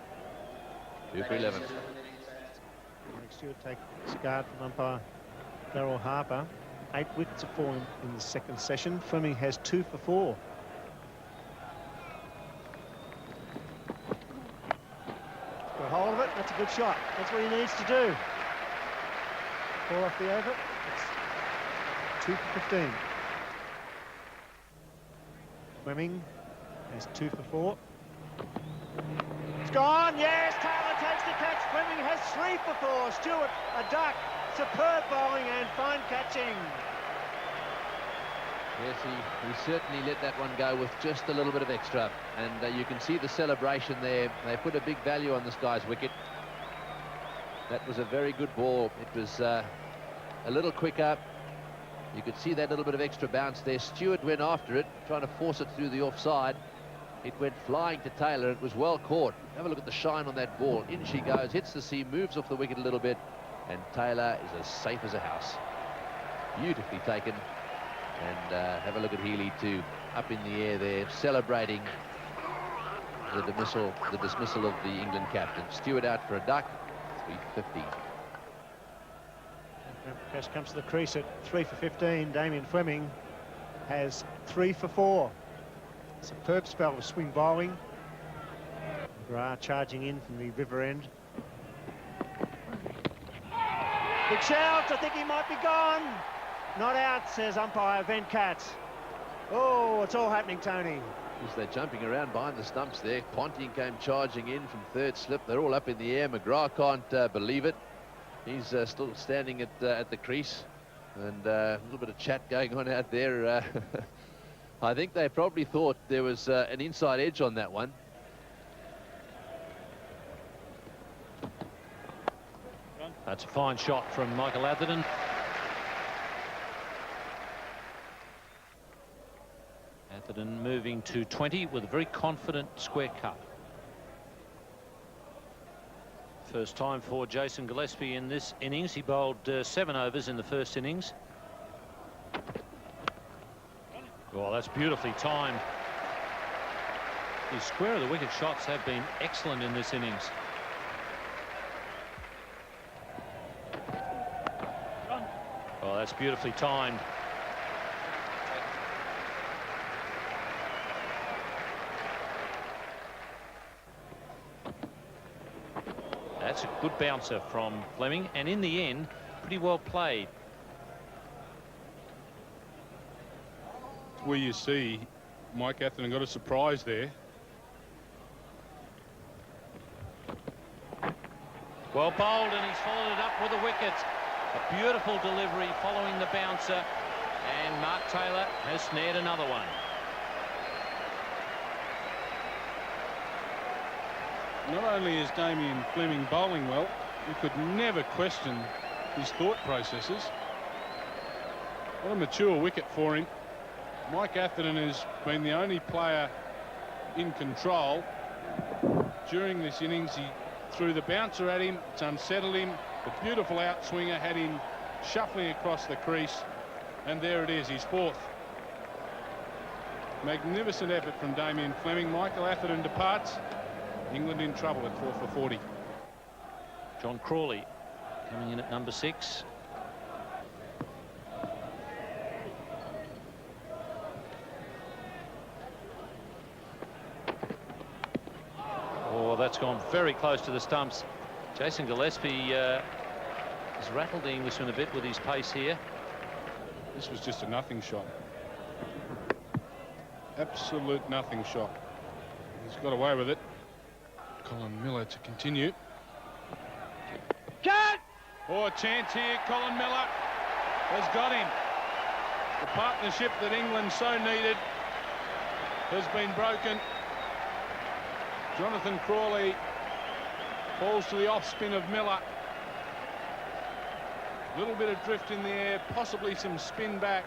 2 for 11. Mike Stewart takes guard from umpire Daryl Harper. 8 wickets are falling in the second session. Fleming has 2 for 4. Got hold of it. That's a good shot. That's what he needs to do. Ball off the over. It's 2 for 15. Fleming has 2 for 4. It's gone. Yes, Taylor takes the catch. Fleming has 3 for 4. Stewart, a duck. Superb bowling and fine catching. Yes, he certainly let that one go with just a little bit of extra. And you can see the celebration there. They put a big value on this guy's wicket. That was a very good ball. It was a little quicker. You could see that little bit of extra bounce there. Stewart went after it, trying to force it through the offside. It went flying to Taylor. It was well caught. Have a look at the shine on that ball. In she goes, hits the seam, moves off the wicket a little bit. And Taylor is as safe as a house. Beautifully taken. And have a look at Healy too, up in the air there, celebrating the dismissal of the England captain. Stewart out for a duck, 350. Cash comes to the crease at 3 for 15. Damien Fleming has 3 for 4. Superb spell of swing bowling. McGrath charging in from the river end. Big shout, I think he might be gone. Not out, says umpire Venkat. Oh, it's all happening, Tony. As they're jumping around behind the stumps there. Ponting came charging in from third slip. They're all up in the air. McGrath can't believe it. He's still standing at the crease. And a little bit of chat going on out there. I think they probably thought there was an inside edge on that one. That's a fine shot from Michael Atherton. Atherton moving to 20 with a very confident square cut. First time for Jason Gillespie in this innings. He bowled 7 overs in the first innings. Oh, that's beautifully timed. His square of the wicket shots have been excellent in this innings. Oh, that's beautifully timed. That's a good bouncer from Fleming, and in the end, pretty well played. Where you see Mike Atherton got a surprise there. Well bowled, and he's followed it up with a wicket. A beautiful delivery following the bouncer, and Mark Taylor has snared another one. Not only is Damien Fleming bowling well, you could never question his thought processes. What a mature wicket for him. Mike Atherton has been the only player in control during this innings. He threw the bouncer at him, it's unsettled him. The beautiful outswinger had him shuffling across the crease, and there it is, his 4th. Magnificent effort from Damien Fleming. Michael Atherton departs. England in trouble at 4 for 40. John Crawley coming in at number 6. Oh, that's gone very close to the stumps. Jason Gillespie has rattled the Englishman a bit with his pace here. This was just a nothing shot. Absolute nothing shot. He's got away with it. Colin Miller to continue. Cut! Oh, a chance here. Colin Miller has got him. The partnership that England so needed has been broken. Jonathan Crawley falls to the off spin of Miller. A little bit of drift in the air, possibly some spin back.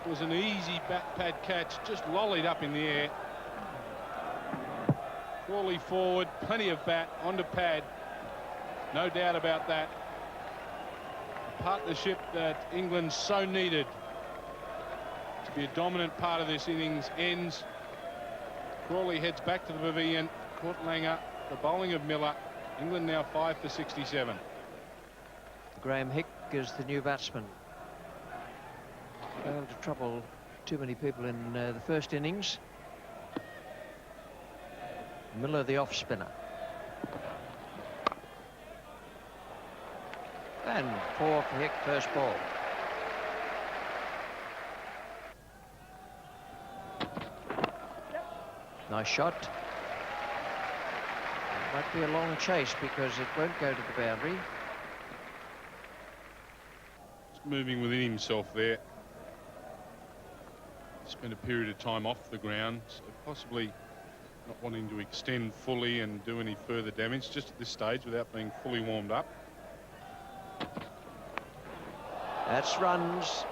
It was an easy bat pad catch, just lollied up in the air. Crawley forward, plenty of bat onto pad, no doubt about that. A partnership that England so needed to be a dominant part of this innings ends. Crawley heads back to the pavilion. Court Langer the bowling of Miller. England now 5 for 67. Graham Hick is the new batsman. Failed to trouble too many people in the first innings. Miller, the off spinner. And 4 for Hick, first ball. Nice shot. Might be a long chase because it won't go to the boundary. He's moving within himself there. Spent a period of time off the ground, so possibly not wanting to extend fully and do any further damage just at this stage without being fully warmed up. That's runs.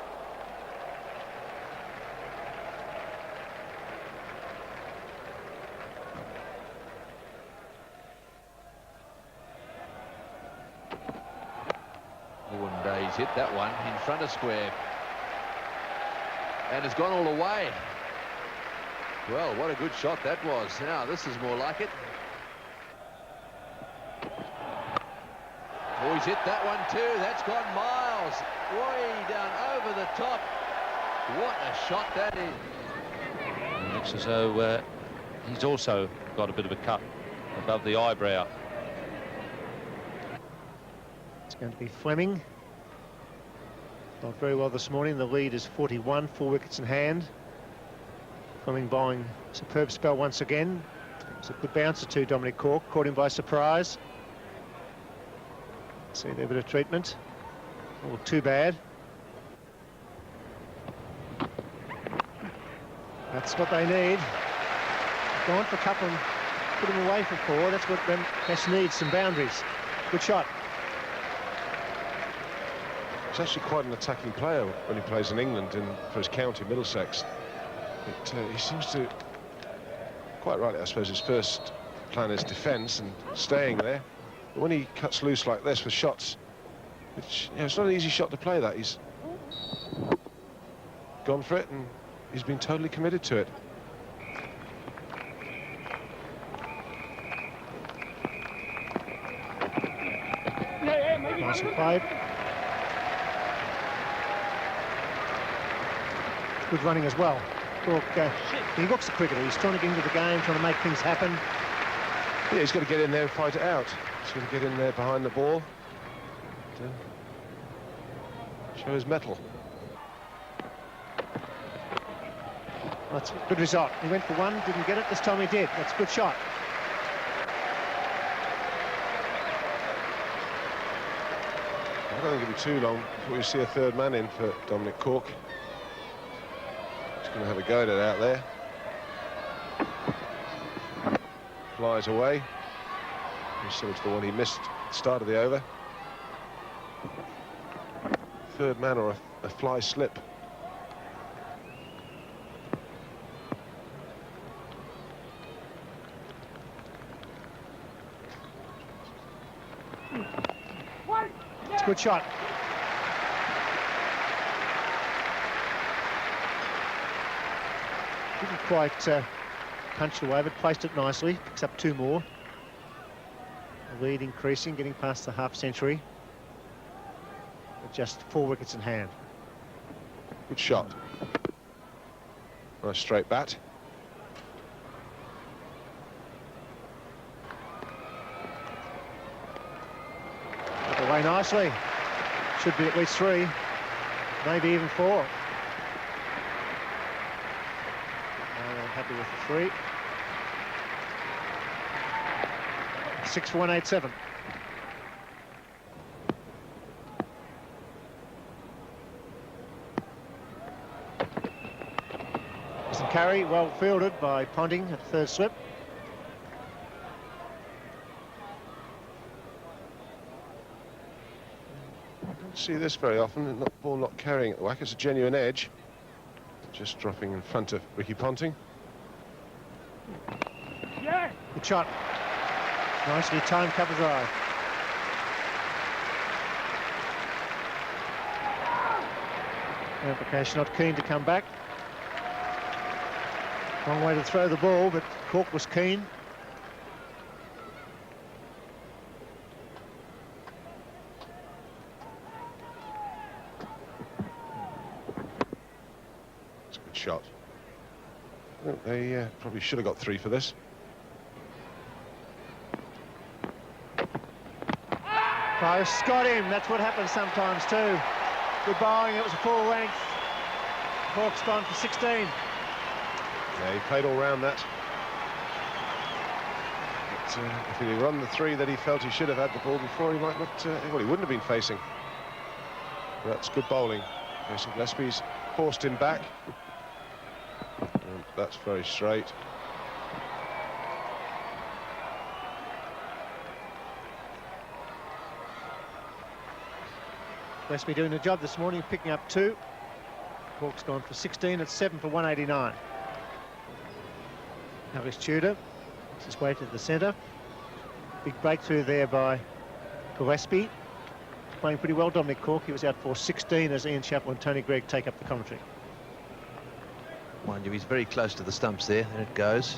He's hit that one in front of square. And it's gone all the way. Well, what a good shot that was. Now, this is more like it. Oh, he's hit that one too. That's gone miles. Way down over the top. What a shot that is. It looks as though he's also got a bit of a cut above the eyebrow. It's going to be Fleming. Not very well this morning. The lead is 41, 4 wickets in hand. Fleming bowling superb spell once again. It's a good bouncer to Dominic Cork, caught him by surprise. See there, a bit of treatment. Oh, too bad. That's what they need. Gone for a couple and put him away for 4. That's what Best needs, some boundaries. Good shot. He's actually quite an attacking player when he plays in England for his county, Middlesex. He seems to, quite rightly, I suppose, his first plan is defence and staying there. But when he cuts loose like this with shots, which, you know, it's not an easy shot to play that. He's gone for it and he's been totally committed to it. Nice and 5. Good running as well. Cork, he looks a cricketer. He's trying to get into the game, trying to make things happen. Yeah, he's got to get in there and fight it out. He's got to get in there behind the ball to show his mettle. That's a good result. He went for 1, didn't get it. This time he did. That's a good shot. I don't think it'll be too long before you see a third man in for Dominic Cork. He's going to have a go at it out there. Flies away. Similar to the one he missed at the start of the over. Third man or a fly slip. It's a good shot. Didn't quite punch the wave, but placed it nicely. Picks up 2 more. The lead increasing, getting past the half century. With just 4 wickets in hand. Good shot. Nice straight bat. Got away nicely. Should be at least 3, maybe even 4. Happy with the 3. 6 for 187. Some carry, well fielded by Ponting at third slip. I don't see this very often. Ball not carrying at the whack. It's a genuine edge. Just dropping in front of Ricky Ponting. Good shot. Nicely timed cover drive. Application not keen to come back. Long way to throw the ball, but Cork was keen. shot. I think they probably should have got 3 for this. Close, got him. That's what happens sometimes too. Good bowling, it was a full length. Hawke's gone for 16. Yeah, he played all round that. But, if he'd run the 3 that he felt he should have had the ball before, he might not, well, he wouldn't have been facing. That's good bowling. Jason Gillespie's forced him back. And that's very straight. Gillespie doing the job this morning, picking up 2. Hawke's gone for 16, it's 7 for 189. Alex Tudor makes his way to the centre. Big breakthrough there by Gillespie. Playing pretty well, Dominic Cork. He was out for 16 as Ian Chappell and Tony Greig take up the commentary. Mind you, he's very close to the stumps there, and it goes.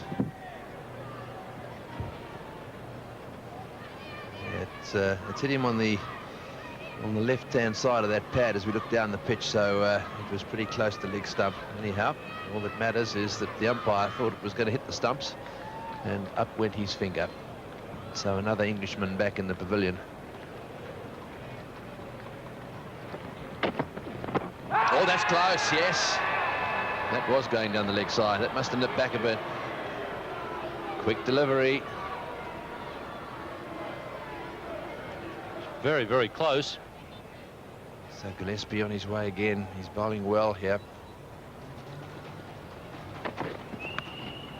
Yeah, it's hit him on the left-hand side of that pad as we look down the pitch, so it was pretty close to leg stump. Anyhow, all that matters is that the umpire thought it was going to hit the stumps, and up went his finger. So another Englishman back in the pavilion. Oh, that's close, yes. That was going down the leg side. That must have nipped back a bit. Quick delivery. Very, very close. So Gillespie on his way again. He's bowling well here.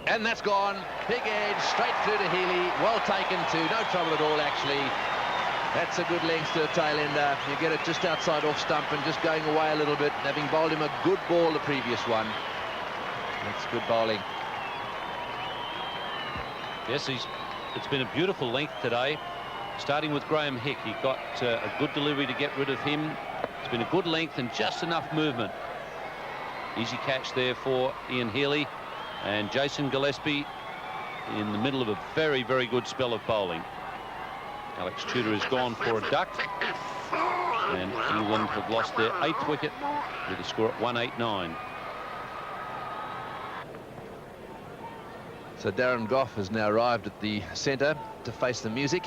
And that's gone. Big edge, straight through to Healy. Well taken too. No trouble at all, actually. That's a good length to the tail ender. You get it just outside off stump and just going away a little bit, having bowled him a good ball the previous one. That's good bowling. Yes, it's been a beautiful length today. Starting with Graham Hick, he got a good delivery to get rid of him. It's been a good length and just enough movement. Easy catch there for Ian Healy. And Jason Gillespie in the middle of a very, very good spell of bowling. Alex Tudor has gone for a duck. And England have lost their 8th wicket with a score at 189. So Darren Gough has now arrived at the centre to face the music.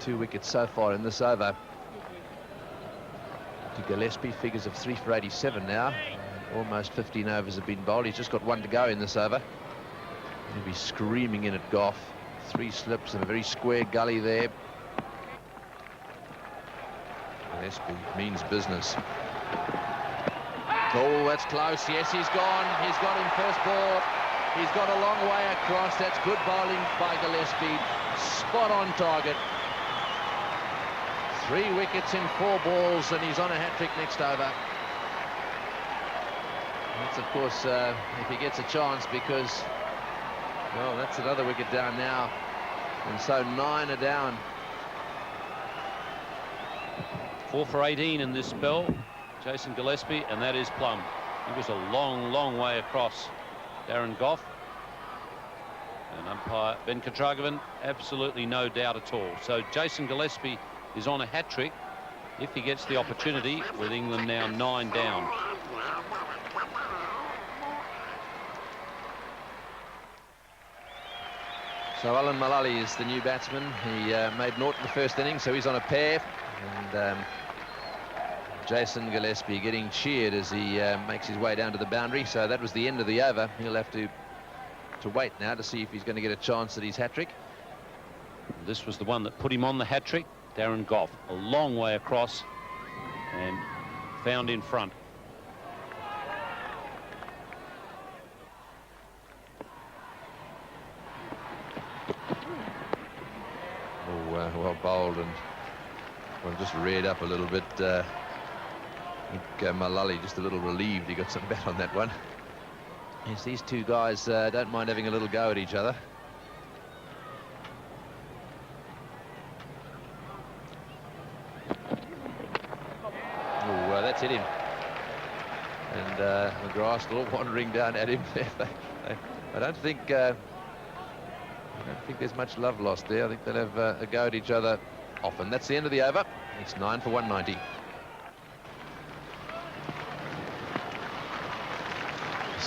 2 wickets so far in this over. To Gillespie, figures of 3 for 87 now. Almost 15 overs have been bowled. He's just got 1 to go in this over. He'll be screaming in at Gough. 3 slips and a very square gully there. Gillespie means business. Oh, that's close. Yes, he's gone. He's got him first ball. He's got a long way across. That's good bowling by Gillespie. Spot on target. 3 wickets in 4 balls, and he's on a hat-trick next over. That's, of course, if he gets a chance, because, well, that's another wicket down now. And so 9 are down. 4 for 18 in this spell, Jason Gillespie, and that is plumb. He was a long, long way across Darren Gough. And umpire Ben Katragavan, absolutely no doubt at all. So Jason Gillespie is on a hat-trick if he gets the opportunity, with England now 9 down. So Alan Mullally is the new batsman. He made naught in the first innings, so he's on a pair. And Jason Gillespie getting cheered as he makes his way down to the boundary. So that was the end of the over. He'll have to wait now to see if he's going to get a chance at his hat-trick. This was the one that put him on the hat-trick. Darren Gough, a long way across and found in front. Oh, well bowled, and well, just reared up a little bit. I think Mullally just a little relieved he got some bat on that one. Yes, these two guys don't mind having a little go at each other. Oh, that's hit him. And McGrath still wandering down at him. I don't think there's much love lost there. I think they'll have a go at each other often. That's the end of the over. It's 9 for 190.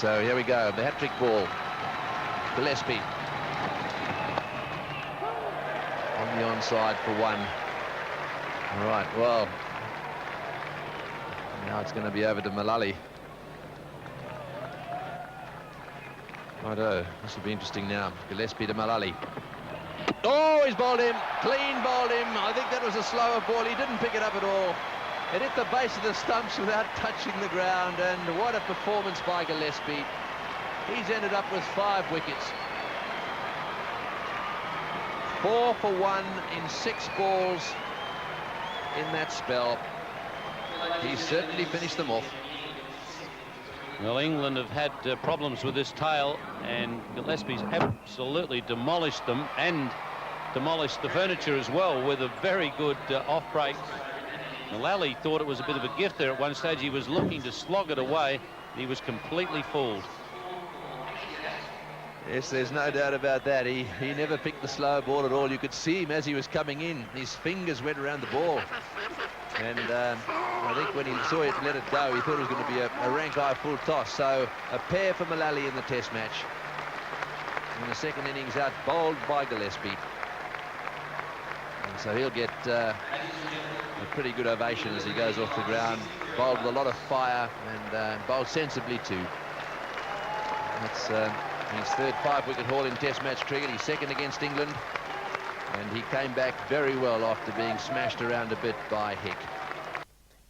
So here we go, the hat-trick ball. Gillespie on the onside for one. All right, well, now it's going to be over to Mullally. Righto, this will be interesting now. Gillespie to Mullally. Oh, he's bowled him, clean bowled him. I think that was a slower ball. He didn't pick it up at all. It hit the base of the stumps without touching the ground, and what a performance by Gillespie. He's ended up with 5 wickets. 4 for 1 in 6 balls in that spell. He certainly finished them off. Well, England have had problems with this tail, and Gillespie's absolutely demolished them and demolished the furniture as well with a very good off break. Mullally thought it was a bit of a gift there at one stage. He was looking to slog it away. He was completely fooled. Yes, there's no doubt about that. He never picked the slow ball at all. You could see him as he was coming in. His fingers went around the ball. And I think when he saw it let it go, he thought it was going to be a rank high full toss. So a pair for Mullally in the test match. In the second innings, out bowled by Gillespie. And so he'll get a pretty good ovation as he goes off the ground. Bowled with a lot of fire and bowled sensibly too. That's his third 5-wicket haul in test match cricket. He's second against England. And he came back very well after being smashed around a bit by Hick.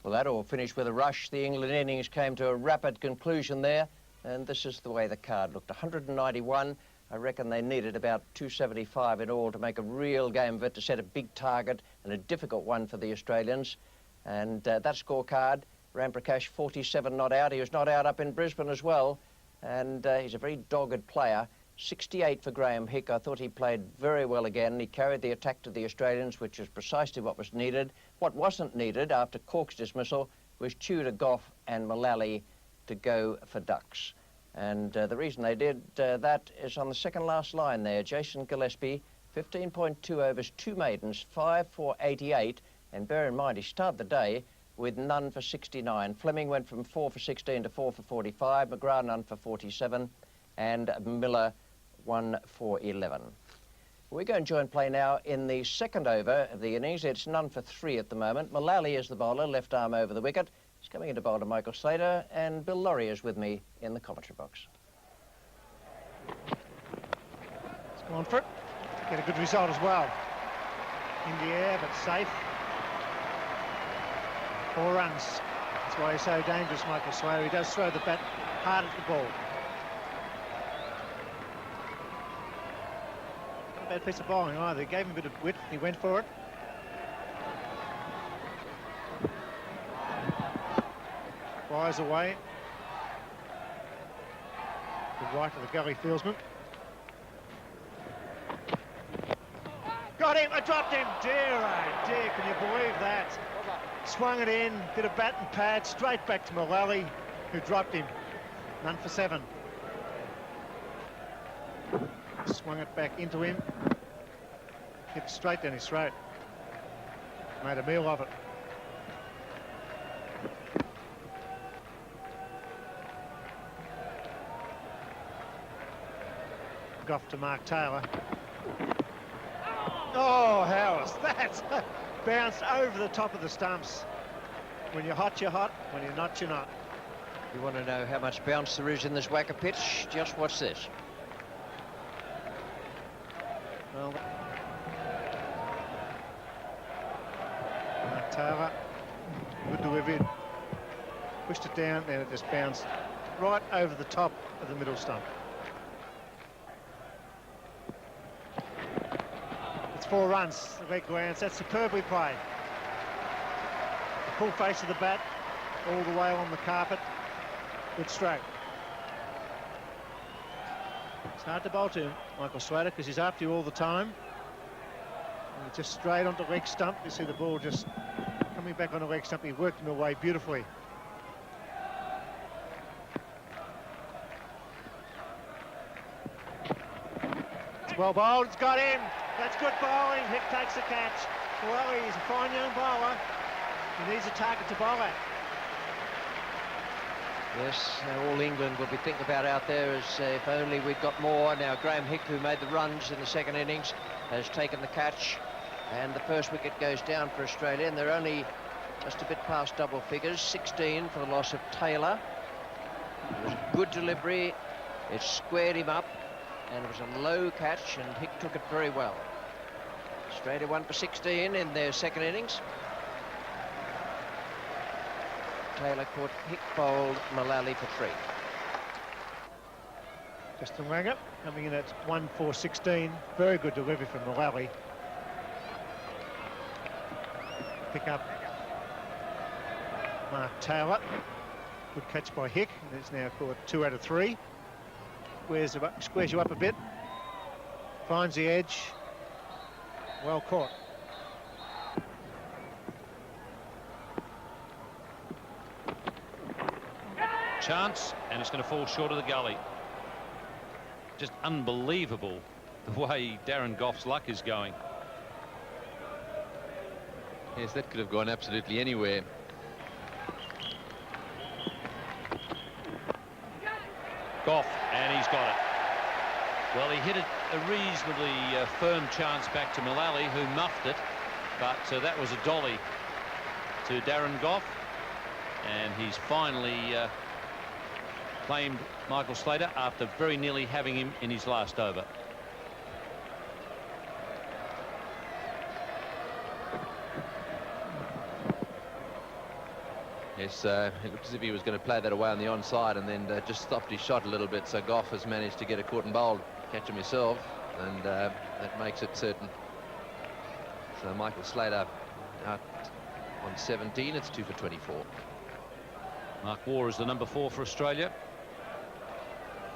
Well, that all finished with a rush. The England innings came to a rapid conclusion there, and this is the way the card looked. 191. I reckon they needed about 275 in all to make a real game of it, to set a big target and a difficult one for the Australians. And that scorecard, Ram Prakash 47 not out. He was not out up in Brisbane as well, and he's a very dogged player. 68 for Graham Hick. I thought he played very well again. He carried the attack to the Australians, which is precisely what was needed. What wasn't needed after Cork's dismissal was Tudor, Gough and Mullally to go for ducks. And the reason they did that is on the second last line there. Jason Gillespie, 15.2 overs, 2 maidens, 5 for 88. And bear in mind, he started the day with none for 69. Fleming went from 4 for 16 to 4 for 45. McGrath none for 47. And Miller 1 for 11. We go and join play now in the second over of the innings. It's none for 3 at the moment. Mullally is the bowler, left arm over the wicket. He's coming into bowler Michael Slater, and Bill Laurie is with me in the commentary box. He's gone for it. Get a good result as well. In the air, but safe. 4 runs. That's why he's so dangerous, Michael Slater. He does throw the bat hard at the ball. Bad piece of bowling either. He gave him a bit of width. He went for it. Fires away. Good right to the gully fieldsman. Got him. I dropped him. Dear, oh dear. Can you believe that? Swung it in. Did a bat and pad straight back to Mullally, who dropped him. None for 7. Swung it back into him. Hit straight down his throat. Made a meal of it. Gough to Mark Taylor. Oh, how was that? Bounced over the top of the stumps. When you're hot, you're hot. When you're not, you're not. You want to know how much bounce there is in this whacker pitch? Just watch this. Well, Mark Taylor, good delivery. Pushed it down, then it just bounced right over the top of the middle stump. It's 4 runs, the leg glance. That's superbly played. The full face of the bat, all the way on the carpet. Good stroke. It's hard to bowl to him, Michael Slater, because he's after you all the time. And just straight onto leg stump. You see the ball just coming back on the leg stump. He worked him away beautifully. It's well bowled. It's got him. That's good bowling. Hick takes the catch. Well, he's a fine young bowler. He needs a target to bowl at. Yes, all England will be thinking about out there is if only we'd got more. Now Graham Hick, who made the runs in the second innings, has taken the catch, and the first wicket goes down for Australia, and they're only just a bit past double figures. 16 for the loss of Taylor. It was a good delivery, it squared him up, and it was a low catch, and Hick took it very well. Australia 1 for 16 in their second innings. Taylor caught, Hick bowled, Mullally for 3. Justin Langer coming in at 1 for 16. Very good delivery from Mullally. Pick up Mark Taylor. Good catch by Hick, and it's now caught 2 out of 3. Squares you up a bit. Finds the edge. Well caught. Chance, and it's going to fall short of the gully. Just unbelievable the way Darren Goff's luck is going. Yes, that could have gone absolutely anywhere. Goff, and he's got it. Well, he hit a reasonably firm chance back to Mullally, who muffed it, but that was a dolly to Darren Goff, and he's finally claimed Michael Slater after very nearly having him in his last over. Yes, it looked as if he was going to play that away on the onside and then just stopped his shot a little bit, so Goff has managed to get a caught and bowled, catch him himself, and that makes it certain. So Michael Slater out on 17, it's 2 for 24. Mark Waugh is the number 4 for Australia.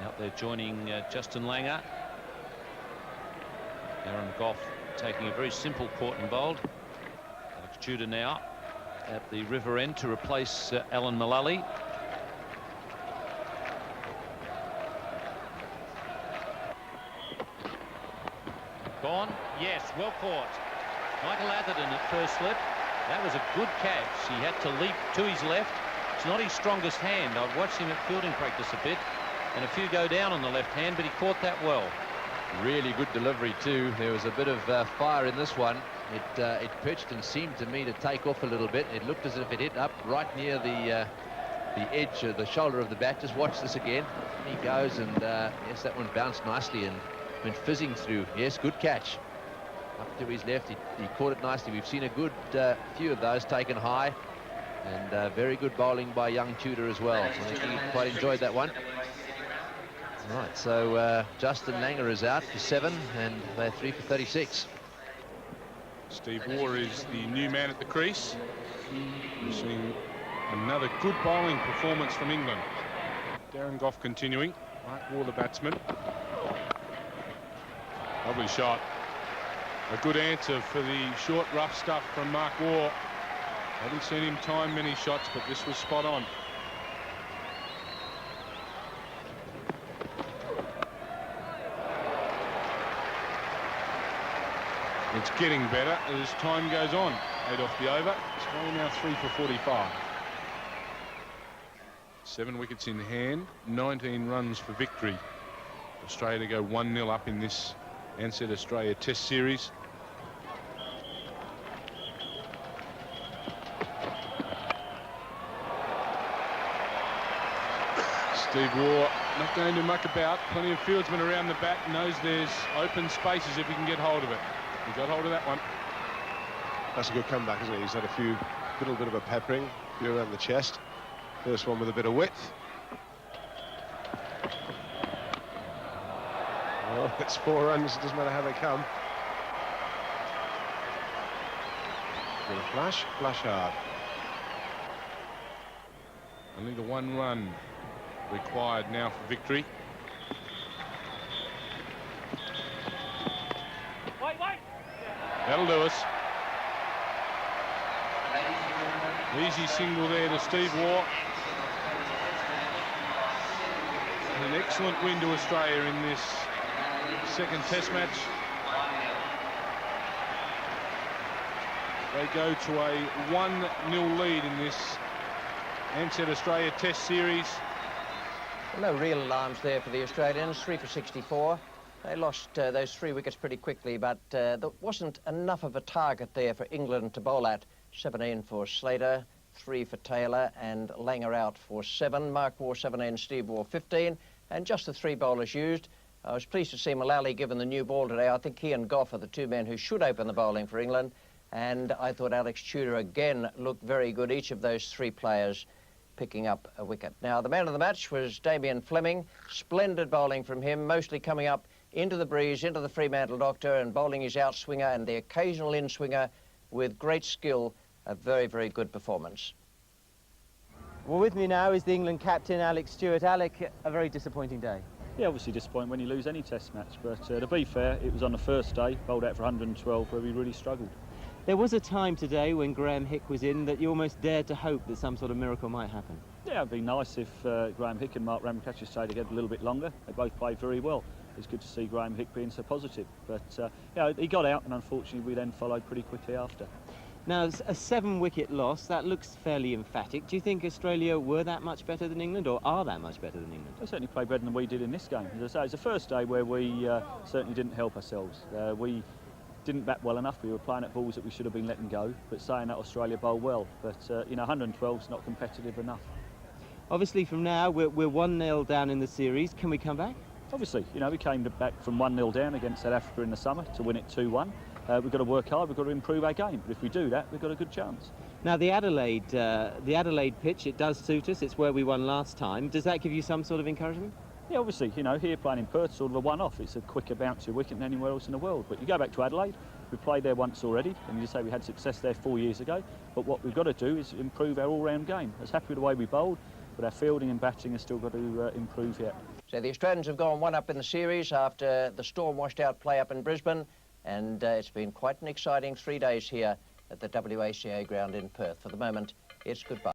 Out there joining Justin Langer. Darren Goff taking a very simple caught and bowled. Alex Tudor now at the river end to replace Alan Mullally. Gone? Yes, well caught. Michael Atherton at first slip. That was a good catch. He had to leap to his left. It's not his strongest hand. I've watched him at fielding practice a bit, and a few go down on the left hand, but he caught that well. Really good delivery too. There was a bit of fire in this one. It pitched and seemed to me to take off a little bit. It looked as if it hit up right near the edge of the shoulder of the bat. Just watch this again. He goes, and yes, that one bounced nicely and went fizzing through. Yes, good catch. Up to his left, he caught it nicely. We've seen a good few of those taken high, and very good bowling by young Tudor as well. I think he quite enjoyed that one. Right, so Justin Langer is out for 7, and they're 3 for 36. Steve Waugh is the new man at the crease. We're seeing another good bowling performance from England. Darren Goff continuing. Mark Waugh, the batsman. Lovely shot. A good answer for the short, rough stuff from Mark Waugh. Haven't seen him time many shots, but this was spot on. It's getting better as time goes on. 8 off the over. Australia now 3 for 45. 7 wickets in hand, 19 runs for victory. Australia go 1-0 up in this Ansett Australia Test Series. Steve Waugh not going to muck about. Plenty of fieldsmen around the bat. Knows there's open spaces if he can get hold of it. He got hold of that one. That's a good comeback, isn't it? He's had a little bit of a peppering, a few around the chest. First one with a bit of width. Well, it's 4 runs. It doesn't matter how they come. Bit of flash hard. Only the 1 run required now for victory. That'll do us. Easy single there to Steve Waugh. An excellent win to Australia in this second Test match. They go to a 1-0 lead in this Ansett Australia Test Series. Well, no real alarms there for the Australians. 3 for 64. They lost those 3 wickets pretty quickly, but there wasn't enough of a target there for England to bowl at. 17 for Slater, 3 for Taylor, and Langer out for 7. Mark wore 17, Steve wore 15, and just the 3 bowlers used. I was pleased to see Mullally given the new ball today. I think he and Gough are the 2 men who should open the bowling for England. And I thought Alex Tudor again looked very good, each of those 3 players picking up a wicket. Now, the man of the match was Damien Fleming. Splendid bowling from him, mostly coming up into the breeze, into the Fremantle Doctor, and bowling his outswinger and the occasional in-swinger with great skill. A very, very good performance. Well, with me now is the England captain, Alex Stewart. Alec, a very disappointing day. Yeah, obviously disappointing when you lose any test match, but to be fair, it was on the first day, bowled out for 112, where we really struggled. There was a time today when Graham Hick was in that you almost dared to hope that some sort of miracle might happen. Yeah, it'd be nice if Graham Hick and Mark Ramprakash stayed together a little bit longer. They both played very well. It's good to see Graham Hick being so positive, but yeah, he got out, and unfortunately we then followed pretty quickly after. Now, a 7-wicket loss, that looks fairly emphatic. Do you think Australia were that much better than England, or are that much better than England? They certainly played better than we did in this game. As I say, it's the first day where we certainly didn't help ourselves. We didn't bat well enough. We were playing at balls that we should have been letting go, but saying that, Australia bowled well. But, you know, 112 is not competitive enough. Obviously, from now, we're 1-0 down in the series. Can we come back? Obviously, you know, we came back from 1-0 down against South Africa in the summer to win it 2-1. We've got to work hard, we've got to improve our game, but if we do that, we've got a good chance. Now, the Adelaide pitch, it does suit us. It's where we won last time. Does that give you some sort of encouragement? Yeah, obviously, you know, here playing in Perth, sort of a one-off. It's a quicker bounce your wicket than anywhere else in the world. But you go back to Adelaide, we played there once already, and you say we had success there 4 years ago. But what we've got to do is improve our all-round game. I was happy with the way we bowled, but our fielding and batting has still got to improve yet. So the Australians have gone 1 up in the series after the Storm washed out play up in Brisbane, and it's been quite an exciting 3 days here at the WACA ground in Perth. For the moment, it's goodbye.